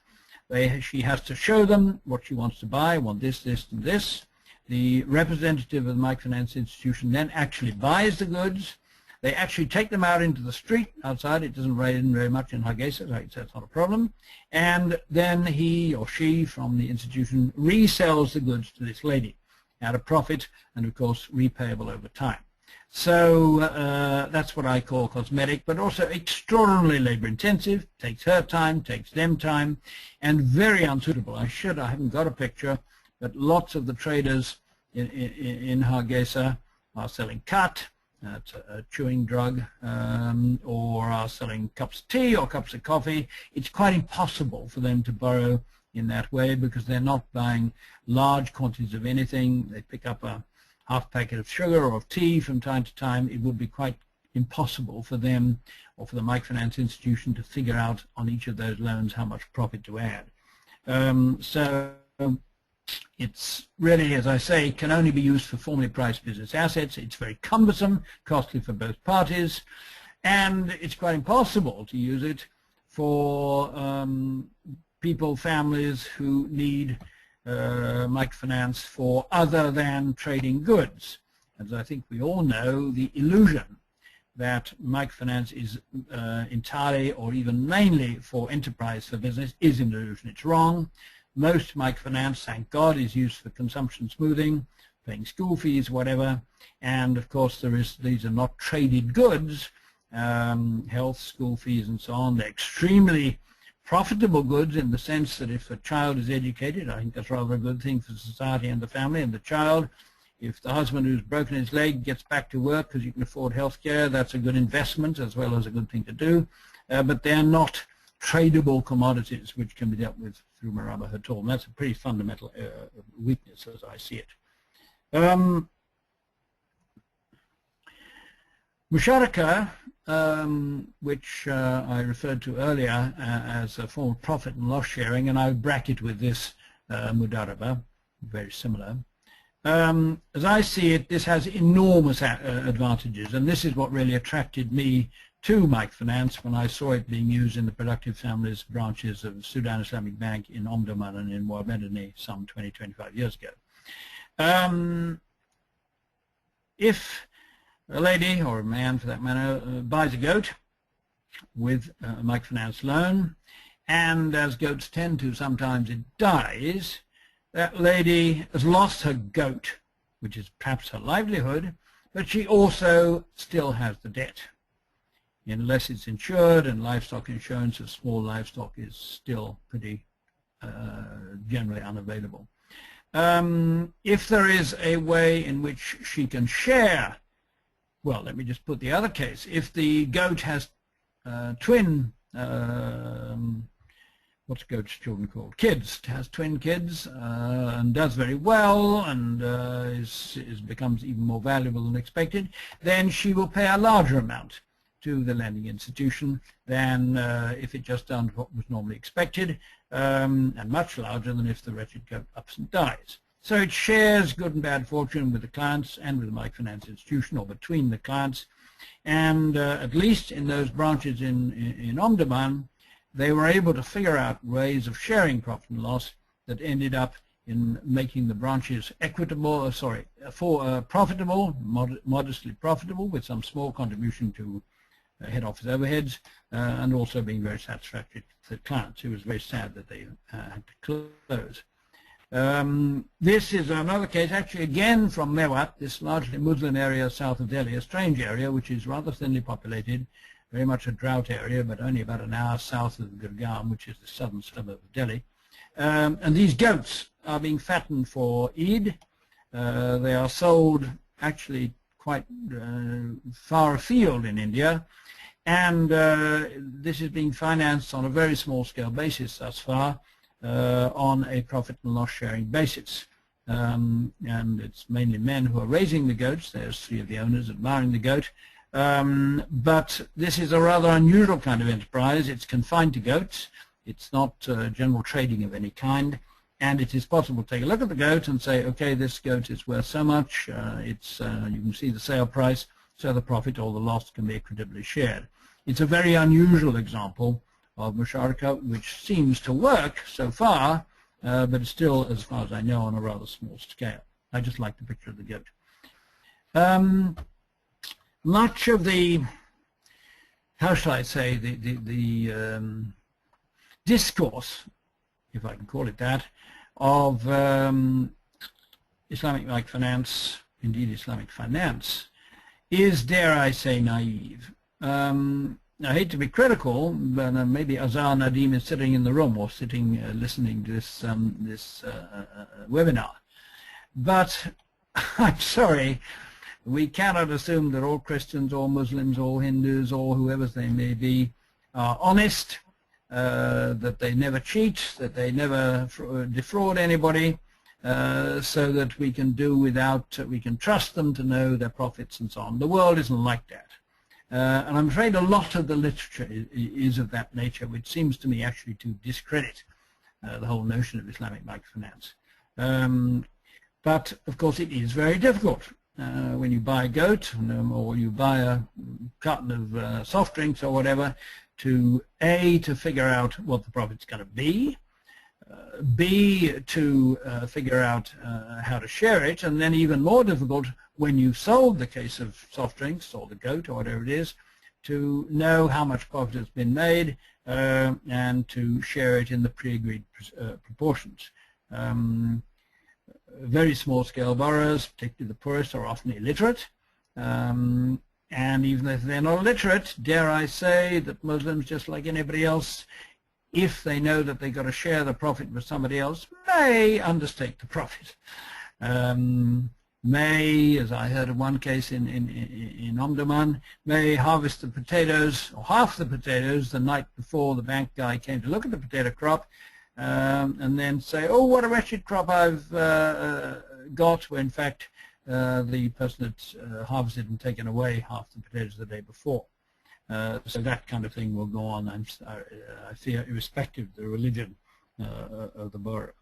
She has to show them what she wants to buy. I want this, this, and this. The representative of the microfinance institution then actually buys the goods. They actually take them out into the street outside. It doesn't rain very much in Hargeisa, so it's not a problem. And then he or she from the institution resells the goods to this lady at a profit and, of course, repayable over time. So that's what I call cosmetic, but also extraordinarily labor-intensive, takes her time, takes them time, and very unsuitable. I haven't got a picture, but lots of the traders in Hargeisa are selling kat, that's a chewing drug, or are selling cups of tea or cups of coffee. It's quite impossible for them to borrow in that way because they're not buying large quantities of anything. They pick up a half packet of sugar or of tea from time to time. It would be quite impossible for them or for the microfinance institution to figure out on each of those loans how much profit to add. So it's really, as I say, can only be used for formally priced business assets. It's very cumbersome, costly for both parties, and it's quite impossible to use it for people, families who need microfinance for other than trading goods. As I think we all know, the illusion that microfinance is entirely or even mainly for enterprise, for business, is an illusion. It's wrong. Most microfinance, thank God, is used for consumption smoothing, paying school fees, whatever. And of course, these are not traded goods, health, school fees, and so on. They're extremely profitable goods in the sense that if a child is educated, I think that's rather a good thing for society and the family and the child. If the husband who's broken his leg gets back to work because you can afford health care, that's a good investment as well as a good thing to do. But they're not tradable commodities which can be dealt with through Maraba at all. And that's a pretty fundamental weakness as I see it. Musharaka, which I referred to earlier as a form of profit and loss sharing, and I would bracket with this Mudaraba, very similar. As I see it, this has enormous advantages, and this is what really attracted me to microfinance when I saw it being used in the productive families branches of Sudan Islamic Bank in Omdurman and in Wabedani some 20-25 years ago. If a lady, or a man for that matter, buys a goat with a microfinance loan, and as goats tend to, sometimes it dies, that lady has lost her goat, which is perhaps her livelihood, but she also still has the debt. Unless it's insured, and livestock insurance of small livestock is still pretty generally unavailable. If there is a way in which she can share, well, let me just put the other case. If the goat has twin, what's goat's children called? Kids. Has twin kids and does very well and becomes even more valuable than expected, then she will pay a larger amount to the lending institution than if it just done what was normally expected, and much larger than if the wretched goat ups and dies. So it shares good and bad fortune with the clients and with the microfinance institution, or between the clients. And at least in those branches in Omdurman, they were able to figure out ways of sharing profit and loss that ended up in making the branches equitable, profitable, modestly profitable, with some small contribution to head office overheads, and also being very satisfactory to the clients, who was very sad that they had to close. This is another case, actually again from Mewat, this largely Muslim area south of Delhi, a strange area which is rather thinly populated, very much a drought area, but only about an hour south of Gurgaon, which is the southern suburb of Delhi. And these goats are being fattened for Eid. They are sold actually quite far afield in India, and this is being financed on a very small scale basis thus far, on a profit and loss sharing basis. And it's mainly men who are raising the goats. There's 3 of the owners admiring the goat. But this is a rather unusual kind of enterprise. It's confined to goats. It's not general trading of any kind. And it is possible to take a look at the goat and say, okay, this goat is worth so much. You can see the sale price, so the profit or the loss can be equitably shared. It's a very unusual example of musharaka, which seems to work so far, but it's still, as far as I know, on a rather small scale. I just like the picture of the goat. Much of the, how shall I say, the discourse, if I can call it that, of Islamic microfinance, indeed Islamic finance, is, dare I say, naive. I hate to be critical, but maybe Azhar Nadim is sitting in the room or sitting listening to this webinar. But I'm sorry, we cannot assume that all Christians, all Muslims, all Hindus, or whoever they may be, are honest, that they never cheat, that they never defraud anybody, so that we can do without, we can trust them to know their profits and so on. The world isn't like that. And I'm afraid a lot of the literature is of that nature, which seems to me actually to discredit the whole notion of Islamic microfinance. But of course it is very difficult when you buy a goat or you buy a carton of soft drinks or whatever, to figure out what the profit's going to be, B, to figure out how to share it, and then even more difficult when you've sold the case of soft drinks or the goat or whatever it is, to know how much profit has been made and to share it in the pre-agreed proportions. Very small-scale borrowers, particularly the poorest, are often illiterate. And even if they're not illiterate, dare I say that Muslims, just like anybody else, if they know that they've got to share the profit with somebody else, may understate the profit. May, as I heard of one case in Omdurman, may harvest the potatoes, or half the potatoes, the night before the bank guy came to look at the potato crop, and then say, oh, what a wretched crop I've got, where in fact the person had harvested and taken away half the potatoes the day before. So that kind of thing will go on, I fear, irrespective of the religion of the borrower.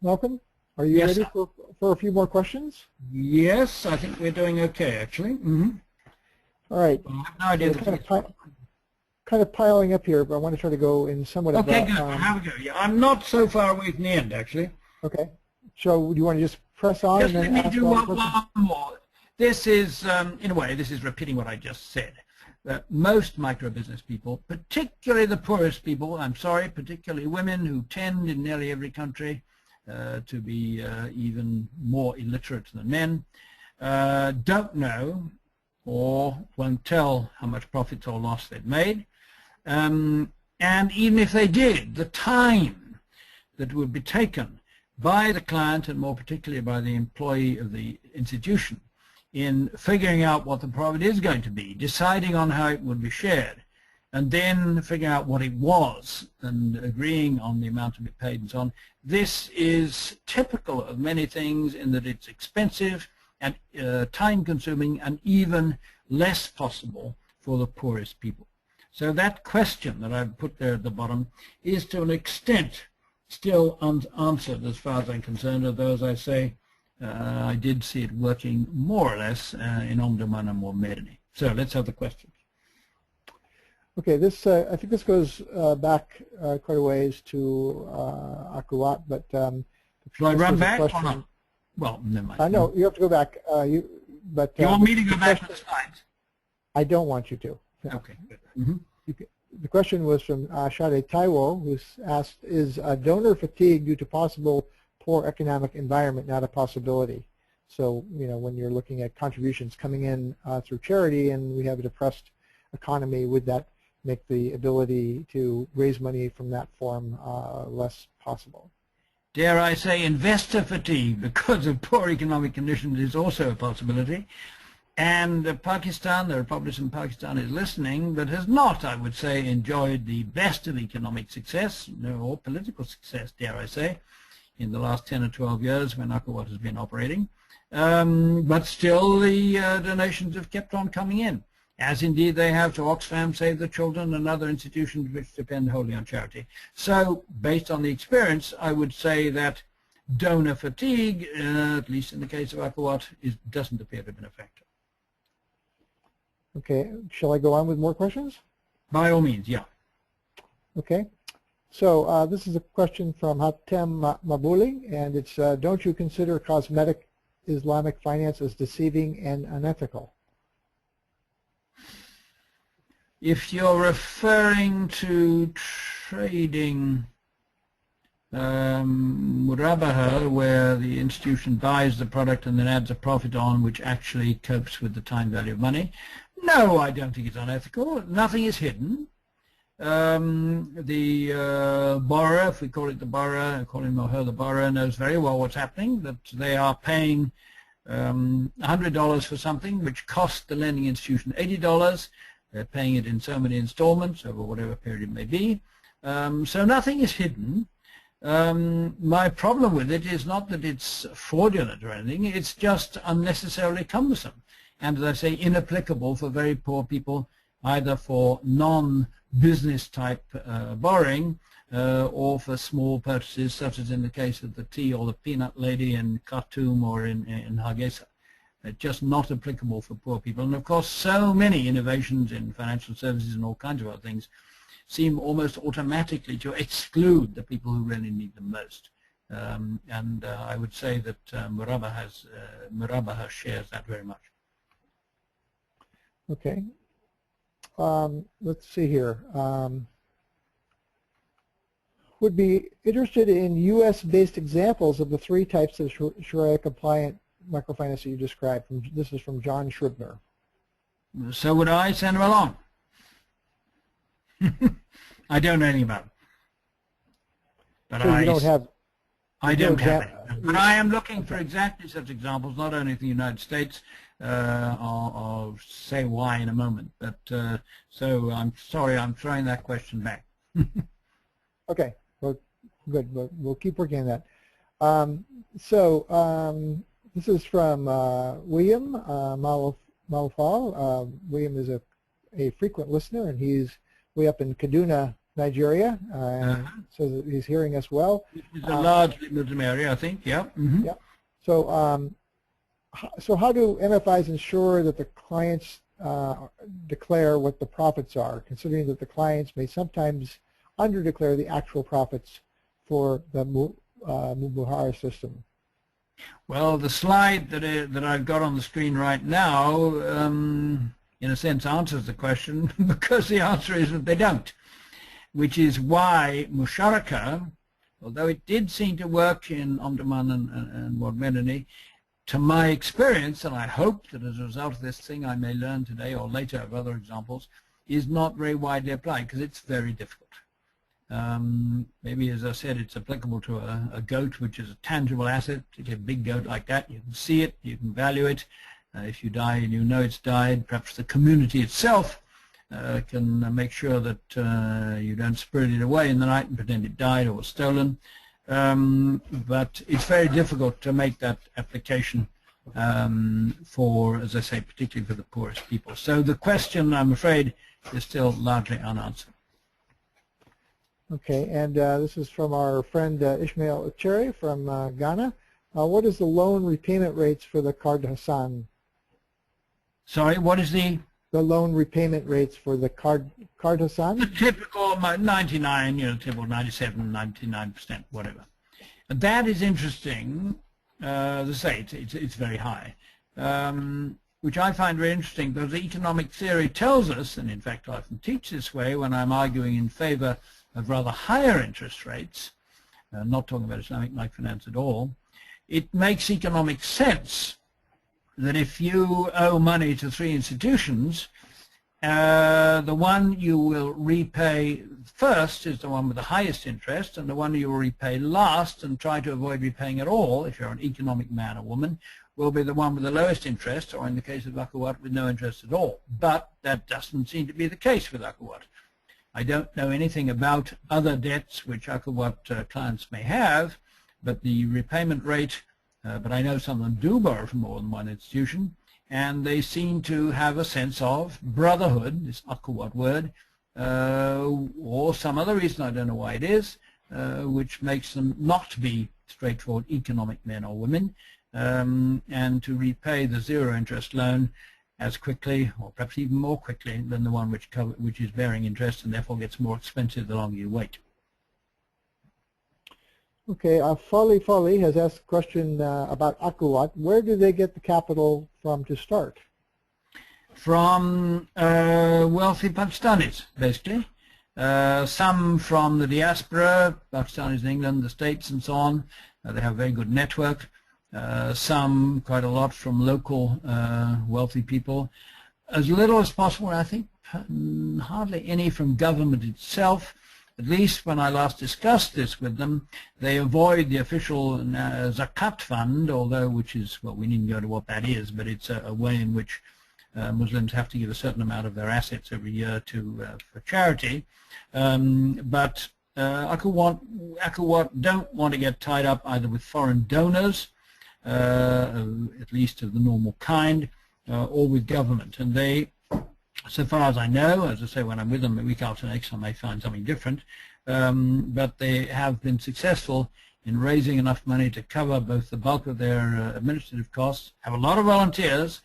Malcolm, are you ready for a few more questions? Yes, I think we're doing okay, actually. All right. I have no idea. So kind of piling up here, but I want to try to go in somewhat of okay, good. How we go? Yeah, I'm not so far away from the end, actually. Okay. So do you want to just press on? Just and then let me ask do one one more. This is, in a way, this is repeating what I just said. Most micro-business people, particularly the poorest people, I'm sorry, particularly women who tend in nearly every country to be even more illiterate than men, don't know or won't tell how much profit or loss they've made. And even if they did, the time that would be taken by the client, and more particularly by the employee of the institution, in figuring out what the profit is going to be, deciding on how it would be shared, and then figuring out what it was and agreeing on the amount to be paid and so on. This is typical of many things in that it's expensive and time-consuming and even less possible for the poorest people. So that question that I've put there at the bottom is to an extent still unanswered as far as I'm concerned, although, as I say, I did see it working more or less in Omdurman and more Medini. So let's have the questions. Okay, this I think this goes back quite a ways to Akuat, but shall I run back or not? Well, never mind. No, you have to go back. You want me to go back to the slides? I don't want you to. Okay, good. The question was from Shade Taiwo, who's asked, is donor fatigue due to possible poor economic environment not a possibility? So, you know, when you're looking at contributions coming in through charity and we have a depressed economy, would that make the ability to raise money from that form less possible? Dare I say investor fatigue because of poor economic conditions is also a possibility. And Pakistan, the Republic of Pakistan is listening, but has not, I would say, enjoyed the best of economic success, or political success, dare I say, in the last 10 or 12 years when Akuat has been operating. But still the donations have kept on coming in, as indeed they have to Oxfam, Save the Children, and other institutions which depend wholly on charity. So, based on the experience, I would say that donor fatigue, at least in the case of Akuat, doesn't appear to have been a factor. Okay, shall I go on with more questions? By all means, yeah. Okay, so this is a question from Hatem Mabuli, and it's, don't you consider cosmetic Islamic finance as deceiving and unethical? If you're referring to trading murabaha, where the institution buys the product and then adds a profit on which actually copes with the time value of money, no, I don't think it's unethical. Nothing is hidden. The borrower, if we call it the borrower, call him or her the borrower, knows very well what's happening, that they are paying $100 for something which cost the lending institution $80. They're paying it in so many installments over whatever period it may be. So nothing is hidden. My problem with it is not that it's fraudulent or anything, it's just unnecessarily cumbersome. And as I say, inapplicable for very poor people, either for non-business type borrowing or for small purchases, such as in the case of the tea or the peanut lady in Khartoum or in Hargeisa. It's just not applicable for poor people. And of course, so many innovations in financial services and all kinds of other things seem almost automatically to exclude the people who really need them most. And I would say that Murabaha shares that very much. Okay. Let's see here. Would be interested in U.S.-based examples of the three types of Shariah-compliant microfinance that you described. This is from John Shribner. So would I. Send them along. I don't know anything about them. But so you don't have... I don't have it. But I am looking for exactly such examples, not only in the United States. I'll say why in a moment. But so I'm sorry, I'm throwing that question back. Okay. Well, good. We'll keep working on that. This is from William Malafal. William is a frequent listener, and he's way up in Kaduna, Nigeria, so that he's hearing us well. It's a large Muslim area, I think. Yeah. Mm-hmm. Yeah. So, so how do MFIs ensure that the clients declare what the profits are, considering that the clients may sometimes underdeclare the actual profits for the Mubuhara system? Well, the slide that I've got on the screen right now, in a sense, answers the question because the answer is that they don't, which is why Musharaka, although it did seem to work in Omdurman and Ward Medani, to my experience, and I hope that as a result of this thing I may learn today or later of other examples, is not very widely applied because it's very difficult. Maybe, as I said, it's applicable to a goat, which is a tangible asset. If you have a big goat like that, you can see it, you can value it. If you die and you know it's died, perhaps the community itself can make sure that you don't spirit it away in the night and pretend it died or was stolen. But it's very difficult to make that application for, as I say, particularly for the poorest people. So the question, I'm afraid, is still largely unanswered. Okay, and this is from our friend Ishmael Cherry from Ghana. What is the loan repayment rates for the Card Hassan? Sorry, what is the loan repayment rates for the Card Hassan? The typical 99, typical 97, 99%, whatever. And that is interesting. As I say, it's very high, which I find very interesting because the economic theory tells us, and in fact I often teach this way when I'm arguing in favor of rather higher interest rates, not talking about Islamic microfinance at all, it makes economic sense that if you owe money to three institutions, the one you will repay first is the one with the highest interest, and the one you will repay last and try to avoid repaying at all, if you're an economic man or woman, will be the one with the lowest interest, or in the case of Akhuwat, with no interest at all. But that doesn't seem to be the case with Akhuwat. I don't know anything about other debts which Akhuwat clients may have, but the repayment rate, but I know some of them do borrow from more than one institution, and they seem to have a sense of brotherhood, this Akhuwat word, or some other reason, I don't know why it is, which makes them not be straightforward economic men or women, and to repay the zero interest loan as quickly, or perhaps even more quickly, than the one which is bearing interest and therefore gets more expensive the longer you wait. Okay, Folly has asked a question about Akhuwat. Where do they get the capital from to start? From wealthy Pakistanis, basically. Some from the diaspora, Pakistanis in England, the States, and so on. They have a very good network. Some, quite a lot, from local wealthy people. As little as possible, I think, hardly any from government itself. At least when I last discussed this with them, they avoid the official zakat fund, although which is, well, we needn't go to what that is, but it's a way in which Muslims have to give a certain amount of their assets every year for charity. But Akhuwat don't want to get tied up either with foreign donors, at least of the normal kind, or with government. And they, so far as I know, as I say, when I'm with them a week after next, I may find something different, but they have been successful in raising enough money to cover both the bulk of their administrative costs, have a lot of volunteers,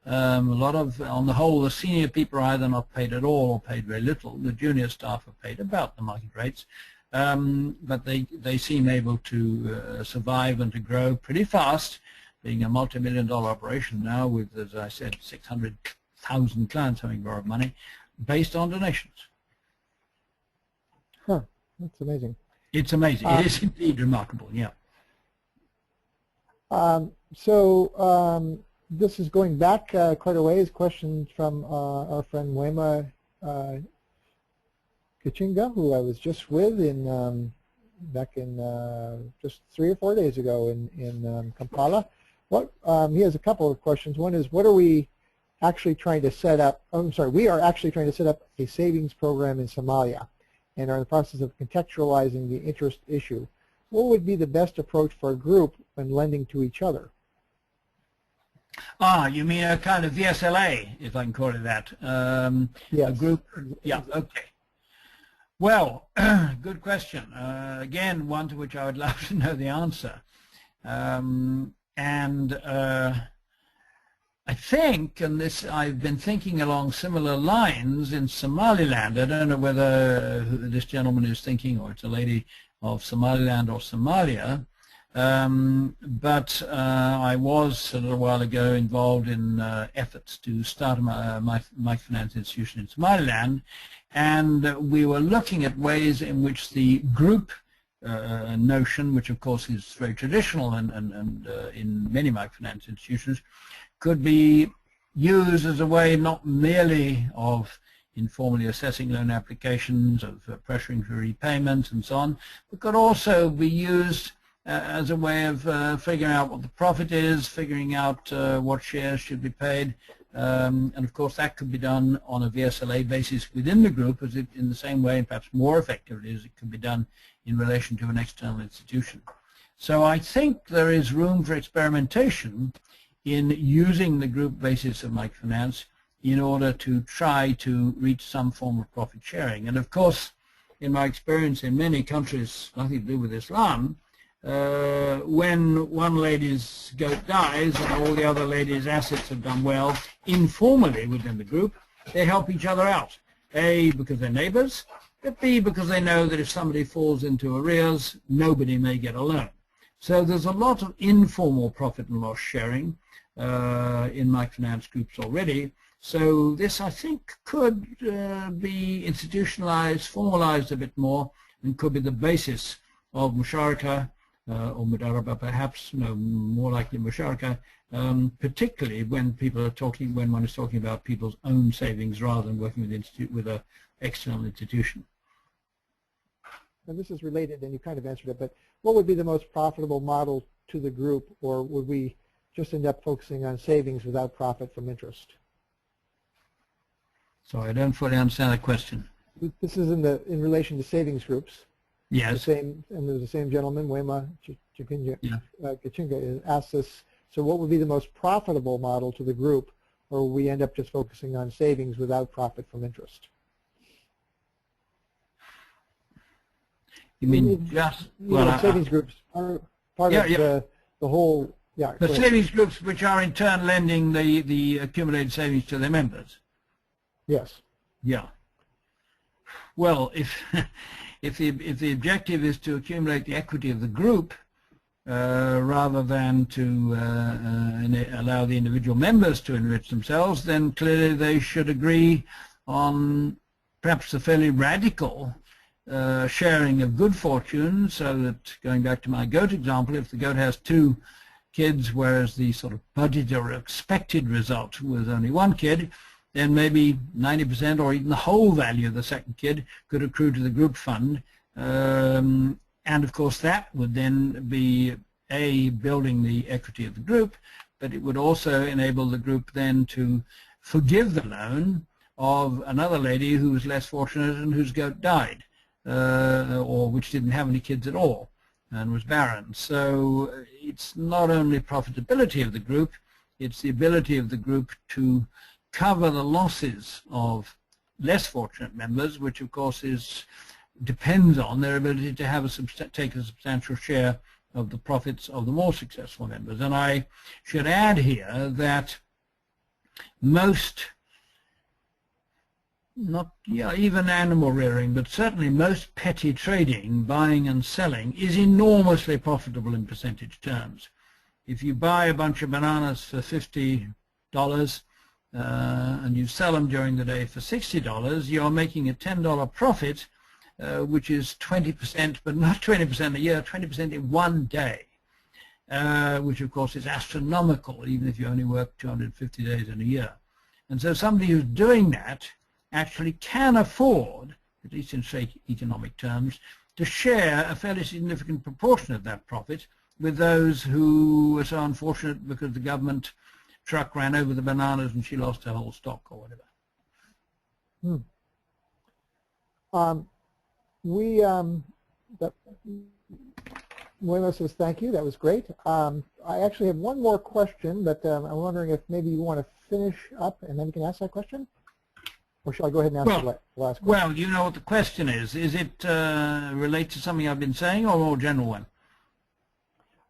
A lot of, on the whole, the senior people are either not paid at all or paid very little. The junior staff are paid about the market rates, but they seem able to survive and to grow pretty fast, being a multi-million-dollar operation now with, as I said, 600,000 clients having borrowed money based on donations. Huh, that's amazing. It's amazing. It is indeed remarkable, yeah. This is going back quite a ways. Questions from our friend Wema Kachinga, who I was just with in back in just 3 or 4 days ago in Kampala. He has a couple of questions. One is, what are we actually trying to set up? We are actually trying to set up a savings program in Somalia and are in the process of contextualizing the interest issue. What would be the best approach for a group when lending to each other? You mean a kind of VSLA, if I can call it that? Yes. A group? Yeah, okay. Well, good question. Again, one to which I would love to know the answer. I think, and this I've been thinking along similar lines in Somaliland. I don't know whether this gentleman is thinking, or it's a lady of Somaliland or Somalia, but I was a little while ago involved in efforts to start a microfinance institution in Somaliland, and we were looking at ways in which the group notion, which of course is very traditional and in many microfinance institutions, could be used as a way not merely of informally assessing loan applications, of pressuring for repayments and so on, but could also be used as a way of figuring out what the profit is, figuring out what shares should be paid, and of course that could be done on a VSLA basis within the group, as it, in the same way, and perhaps more effectively, as it can be done in relation to an external institution. So I think there is room for experimentation in using the group basis of microfinance in order to try to reach some form of profit sharing. And of course, in my experience in many countries, nothing to do with Islam, when one lady's goat dies and all the other ladies' assets have done well, informally within the group, they help each other out. A, because they're neighbors, but B, because they know that if somebody falls into arrears, nobody may get a loan. So there's a lot of informal profit and loss sharing in microfinance groups already. So this, I think, could be institutionalized, formalized a bit more, and could be the basis of musharaka, or mudaraba perhaps, no, more likely musharaka, particularly when people are talking, when one is talking about people's own savings rather than working with an external institution. And this is related, and you kind of answered it, but what would be the most profitable model to the group, or would we just end up focusing on savings without profit from interest? Sorry, I don't fully understand the question. This is in relation to savings groups. Yes. And there's the same gentleman, Wema Kachinga, asked us, so what would be the most profitable model to the group, or will we end up just focusing on savings without profit from interest? You mean just, well, savings groups are part of the whole, the savings groups which are in turn lending the accumulated savings to their members. Yes. Yeah. Well, if if the objective is to accumulate the equity of the group rather than to allow the individual members to enrich themselves, then clearly they should agree on perhaps a fairly radical sharing of good fortune, so that, going back to my goat example, if the goat has 2 kids, whereas the sort of budgeted or expected result was only 1 kid, then maybe 90% or even the whole value of the second kid could accrue to the group fund. And of course that would then be building the equity of the group, but it would also enable the group then to forgive the loan of another lady who was less fortunate and whose goat died, or which didn't have any kids at all and was barren. So it's not only profitability of the group, it's the ability of the group to cover the losses of less fortunate members, which of course depends on their ability to have take a substantial share of the profits of the more successful members. And I should add here that most, not even animal rearing, but certainly most petty trading, buying and selling, is enormously profitable in percentage terms. If you buy a bunch of bananas for $50 and you sell them during the day for $60, you're making a $10 profit, which is 20%, but not 20% a year, 20% in one day, which of course is astronomical, even if you only work 250 days in a year. And so somebody who's doing that actually can afford, at least in straight economic terms, to share a fairly significant proportion of that profit with those who were so unfortunate because the government truck ran over the bananas and she lost her whole stock or whatever. Wilma says thank you. That was great. I actually have one more question, but I'm wondering if maybe you want to finish up and then you can ask that question? Or shall I go ahead and ask the last question? Well, you know what the question is. Is it relate to something I've been saying or a more general one?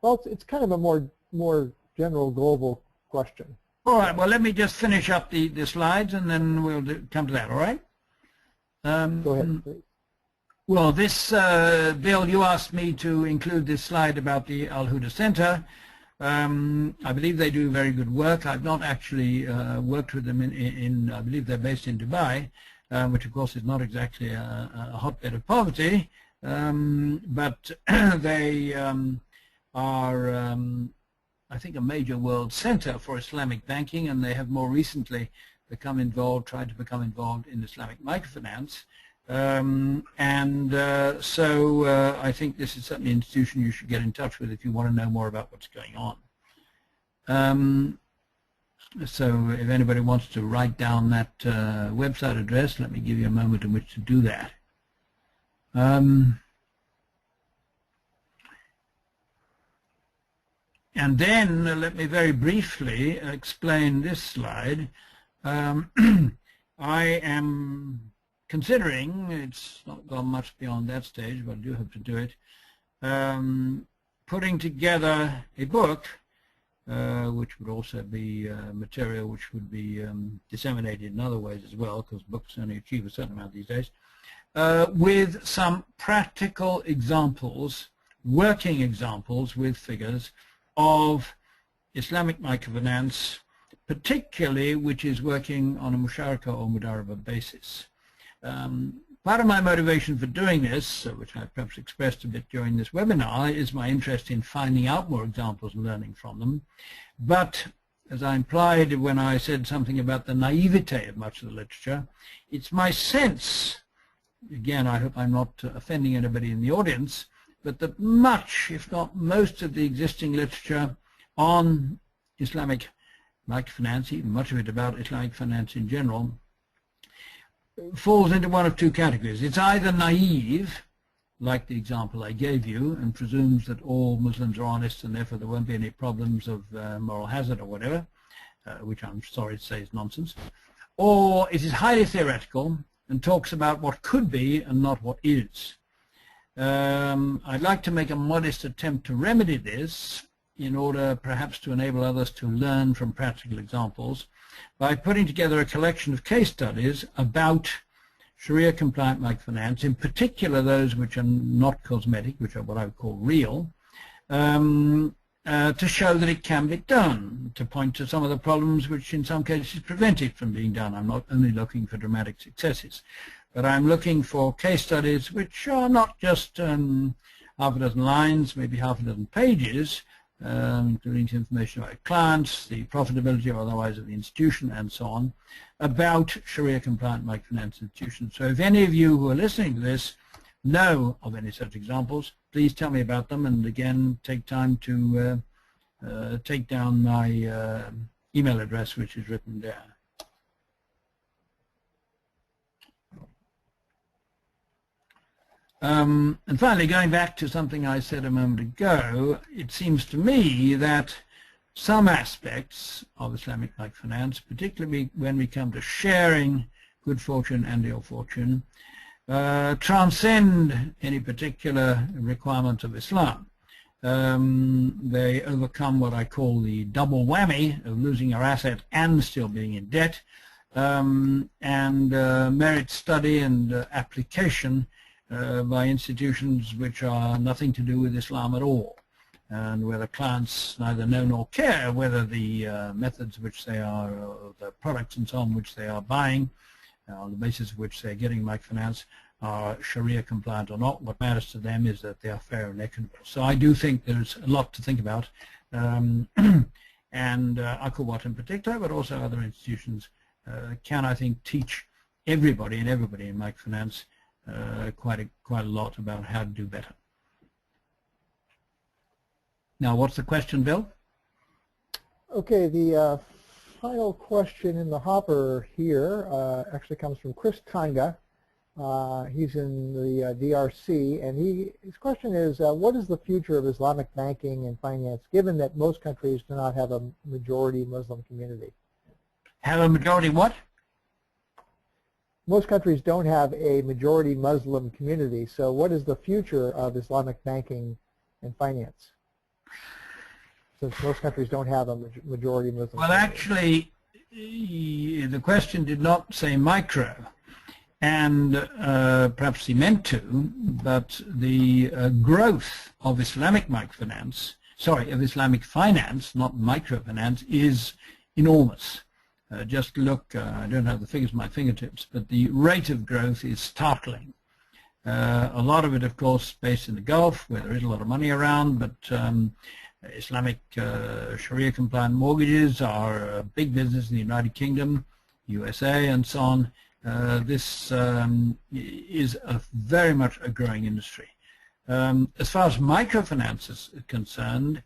Well, it's kind of a more general global question. All right. Well, let me just finish up the slides and then we'll come to that. All right? Go ahead, please. Well, this, Bill, you asked me to include this slide about the Al-Huda Center. I believe they do very good work. I've not actually worked with them I believe they're based in Dubai, which of course is not exactly a hotbed of poverty, but they are, I think, a major world center for Islamic banking, and they have more recently tried to become involved in Islamic microfinance. So I think this is certainly an institution you should get in touch with if you want to know more about what's going on. So if anybody wants to write down that website address, let me give you a moment in which to do that. And then let me very briefly explain this slide. I am considering, it's not gone much beyond that stage, but I do hope to do it, putting together a book, which would also be material which would be disseminated in other ways as well, because books only achieve a certain amount these days, with some practical examples, working examples with figures of Islamic microfinance, particularly which is working on a musharaka or mudaraba basis. Part of my motivation for doing this, which I perhaps expressed a bit during this webinar, is my interest in finding out more examples and learning from them. But as I implied when I said something about the naivete of much of the literature, it's my sense, again, I hope I'm not offending anybody in the audience, but that much, if not most, of the existing literature on Islamic microfinance, even much of it about Islamic finance in general, falls into one of two categories. It's either naive, like the example I gave you, and presumes that all Muslims are honest and therefore there won't be any problems of moral hazard or whatever, which I'm sorry to say is nonsense, or it is highly theoretical and talks about what could be and not what is. I'd like to make a modest attempt to remedy this in order perhaps to enable others to learn from practical examples by putting together a collection of case studies about Sharia-compliant microfinance, in particular those which are not cosmetic, which are what I would call real, to show that it can be done, to point to some of the problems which in some cases prevent it from being done. I'm not only looking for dramatic successes, but I'm looking for case studies which are not just half a dozen lines, maybe half a dozen pages, including information about clients, the profitability or otherwise of the institution, and so on, about Sharia-compliant microfinance institutions. So if any of you who are listening to this know of any such examples, please tell me about them, and again, take time to take down my email address, which is written there. And finally, going back to something I said a moment ago, it seems to me that some aspects of Islamic microfinance, particularly when we come to sharing good fortune and ill fortune, transcend any particular requirement of Islam. They overcome what I call the double whammy of losing your asset and still being in debt, and merit study and application by institutions which are nothing to do with Islam at all, and where the clients neither know nor care whether the methods which they are, the products and so on which they are buying, on the basis of which they're getting microfinance, are Sharia compliant or not. What matters to them is that they are fair and equitable. So I do think there's a lot to think about, and Akawat in particular, but also other institutions can, I think, teach everybody in microfinance quite a lot about how to do better. Now, what's the question, Bill? Okay, the final question in the hopper here actually comes from Chris Kanga. He's in the DRC, and his question is, what is the future of Islamic banking and finance, given that most countries do not have a majority Muslim community? Have a majority what? Most countries don't have a majority Muslim community, so what is the future of Islamic banking and finance, since most countries don't have a majority Muslim Well, community? actually, the question did not say micro, and perhaps he meant to, but the growth of Islamic microfinance, sorry, of Islamic finance, not microfinance, is enormous. Just look, I don't have the figures at my fingertips, but the rate of growth is startling. A lot of it, of course, based in the Gulf, where there is a lot of money around, but Islamic Sharia-compliant mortgages are a big business in the United Kingdom, USA, and so on. This is very much a growing industry. As far as microfinance is concerned,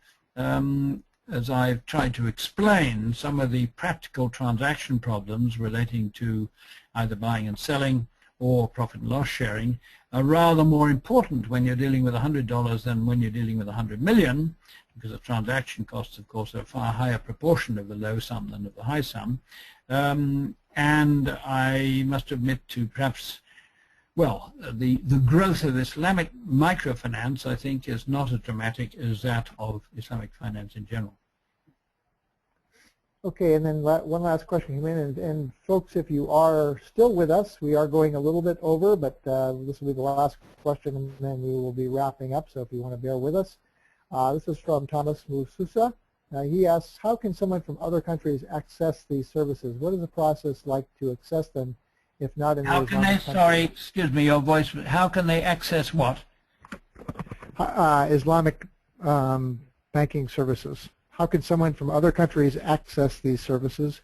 as I've tried to explain, some of the practical transaction problems relating to either buying and selling or profit and loss sharing are rather more important when you're dealing with $100 than when you're dealing with 100 million, because the transaction costs, of course, are a far higher proportion of the low sum than of the high sum. And I must admit to perhaps, well, the growth of Islamic microfinance, I think, is not as dramatic as that of Islamic finance in general. Okay, and then one last question came in, and folks, if you are still with us, we are going a little bit over, but this will be the last question, and then we will be wrapping up, so if you want to bear with us. This is from Thomas Mususa. He asks, how can someone from other countries access these services? What is the process like to access them, if not in How can they, sorry, excuse me, your voice, how can they access what? Islamic banking services. How can someone from other countries access these services?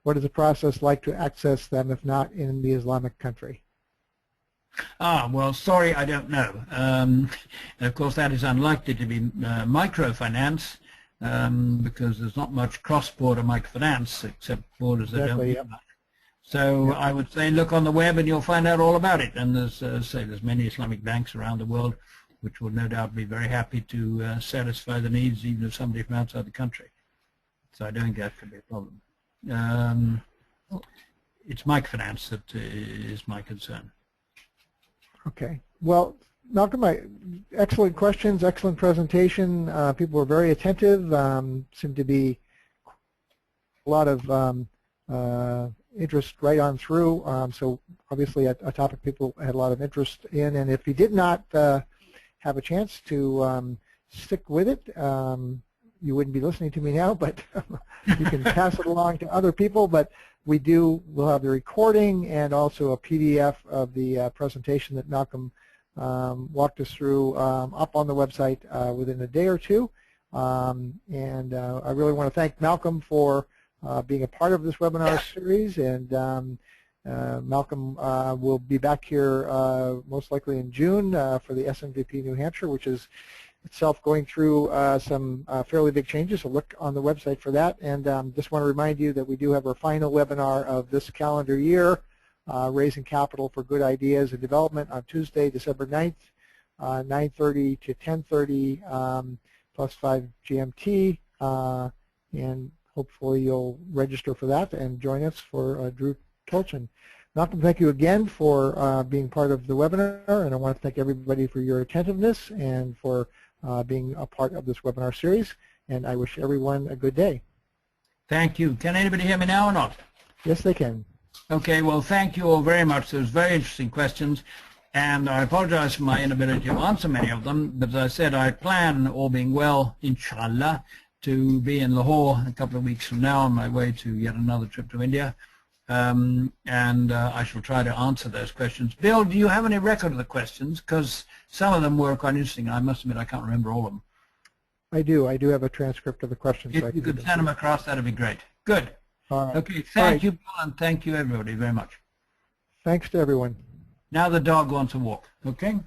What is the process like to access them, if not in the Islamic country? Well, sorry, I don't know. Of course, that is unlikely to be microfinance, because there's not much cross-border microfinance except borders that don't need much. So I would say look on the web and you'll find out all about it. And there's many Islamic banks around the world which will no doubt be very happy to satisfy the needs even of somebody from outside the country. So I don't think that could be a problem. It's microfinance that is my concern. Okay. Well, Malcolm, excellent questions, excellent presentation. People were very attentive. Seemed to be a lot of interest right on through. So obviously a topic people had a lot of interest in. And if you did not have a chance to stick with it, you wouldn't be listening to me now, but you can pass it along to other people. But we'll have the recording and also a PDF of the presentation that Malcolm walked us through up on the website within a day or two. And I really want to thank Malcolm for being a part of this webinar series. And Malcolm will be back here most likely in June for the SMVP New Hampshire, which is itself going through some fairly big changes, so look on the website for that. And just want to remind you that we do have our final webinar of this calendar year, Raising Capital for Good Ideas and Development, on Tuesday, December 9th, 9:30 to 10:30 plus 5 GMT, and hopefully you'll register for that and join us for Drew Tolchin. Malcolm, thank you again for being part of the webinar, and I want to thank everybody for your attentiveness and for being a part of this webinar series, and I wish everyone a good day. Thank you. Can anybody hear me now or not? Yes, they can. Okay, well, thank you all very much. Those very interesting questions, and I apologize for my inability to answer many of them, but as I said, I plan, all being well, inshallah, to be in Lahore a couple of weeks from now on my way to yet another trip to India, and I shall try to answer those questions. Bill, do you have any record of the questions? Because some of them were quite interesting. I must admit I can't remember all of them. I do have a transcript of the questions. If you could send them across, that would be great. Good. Okay, thank you, Bill, and thank you, everybody, very much. Thanks to everyone. Now the dog wants a walk, okay?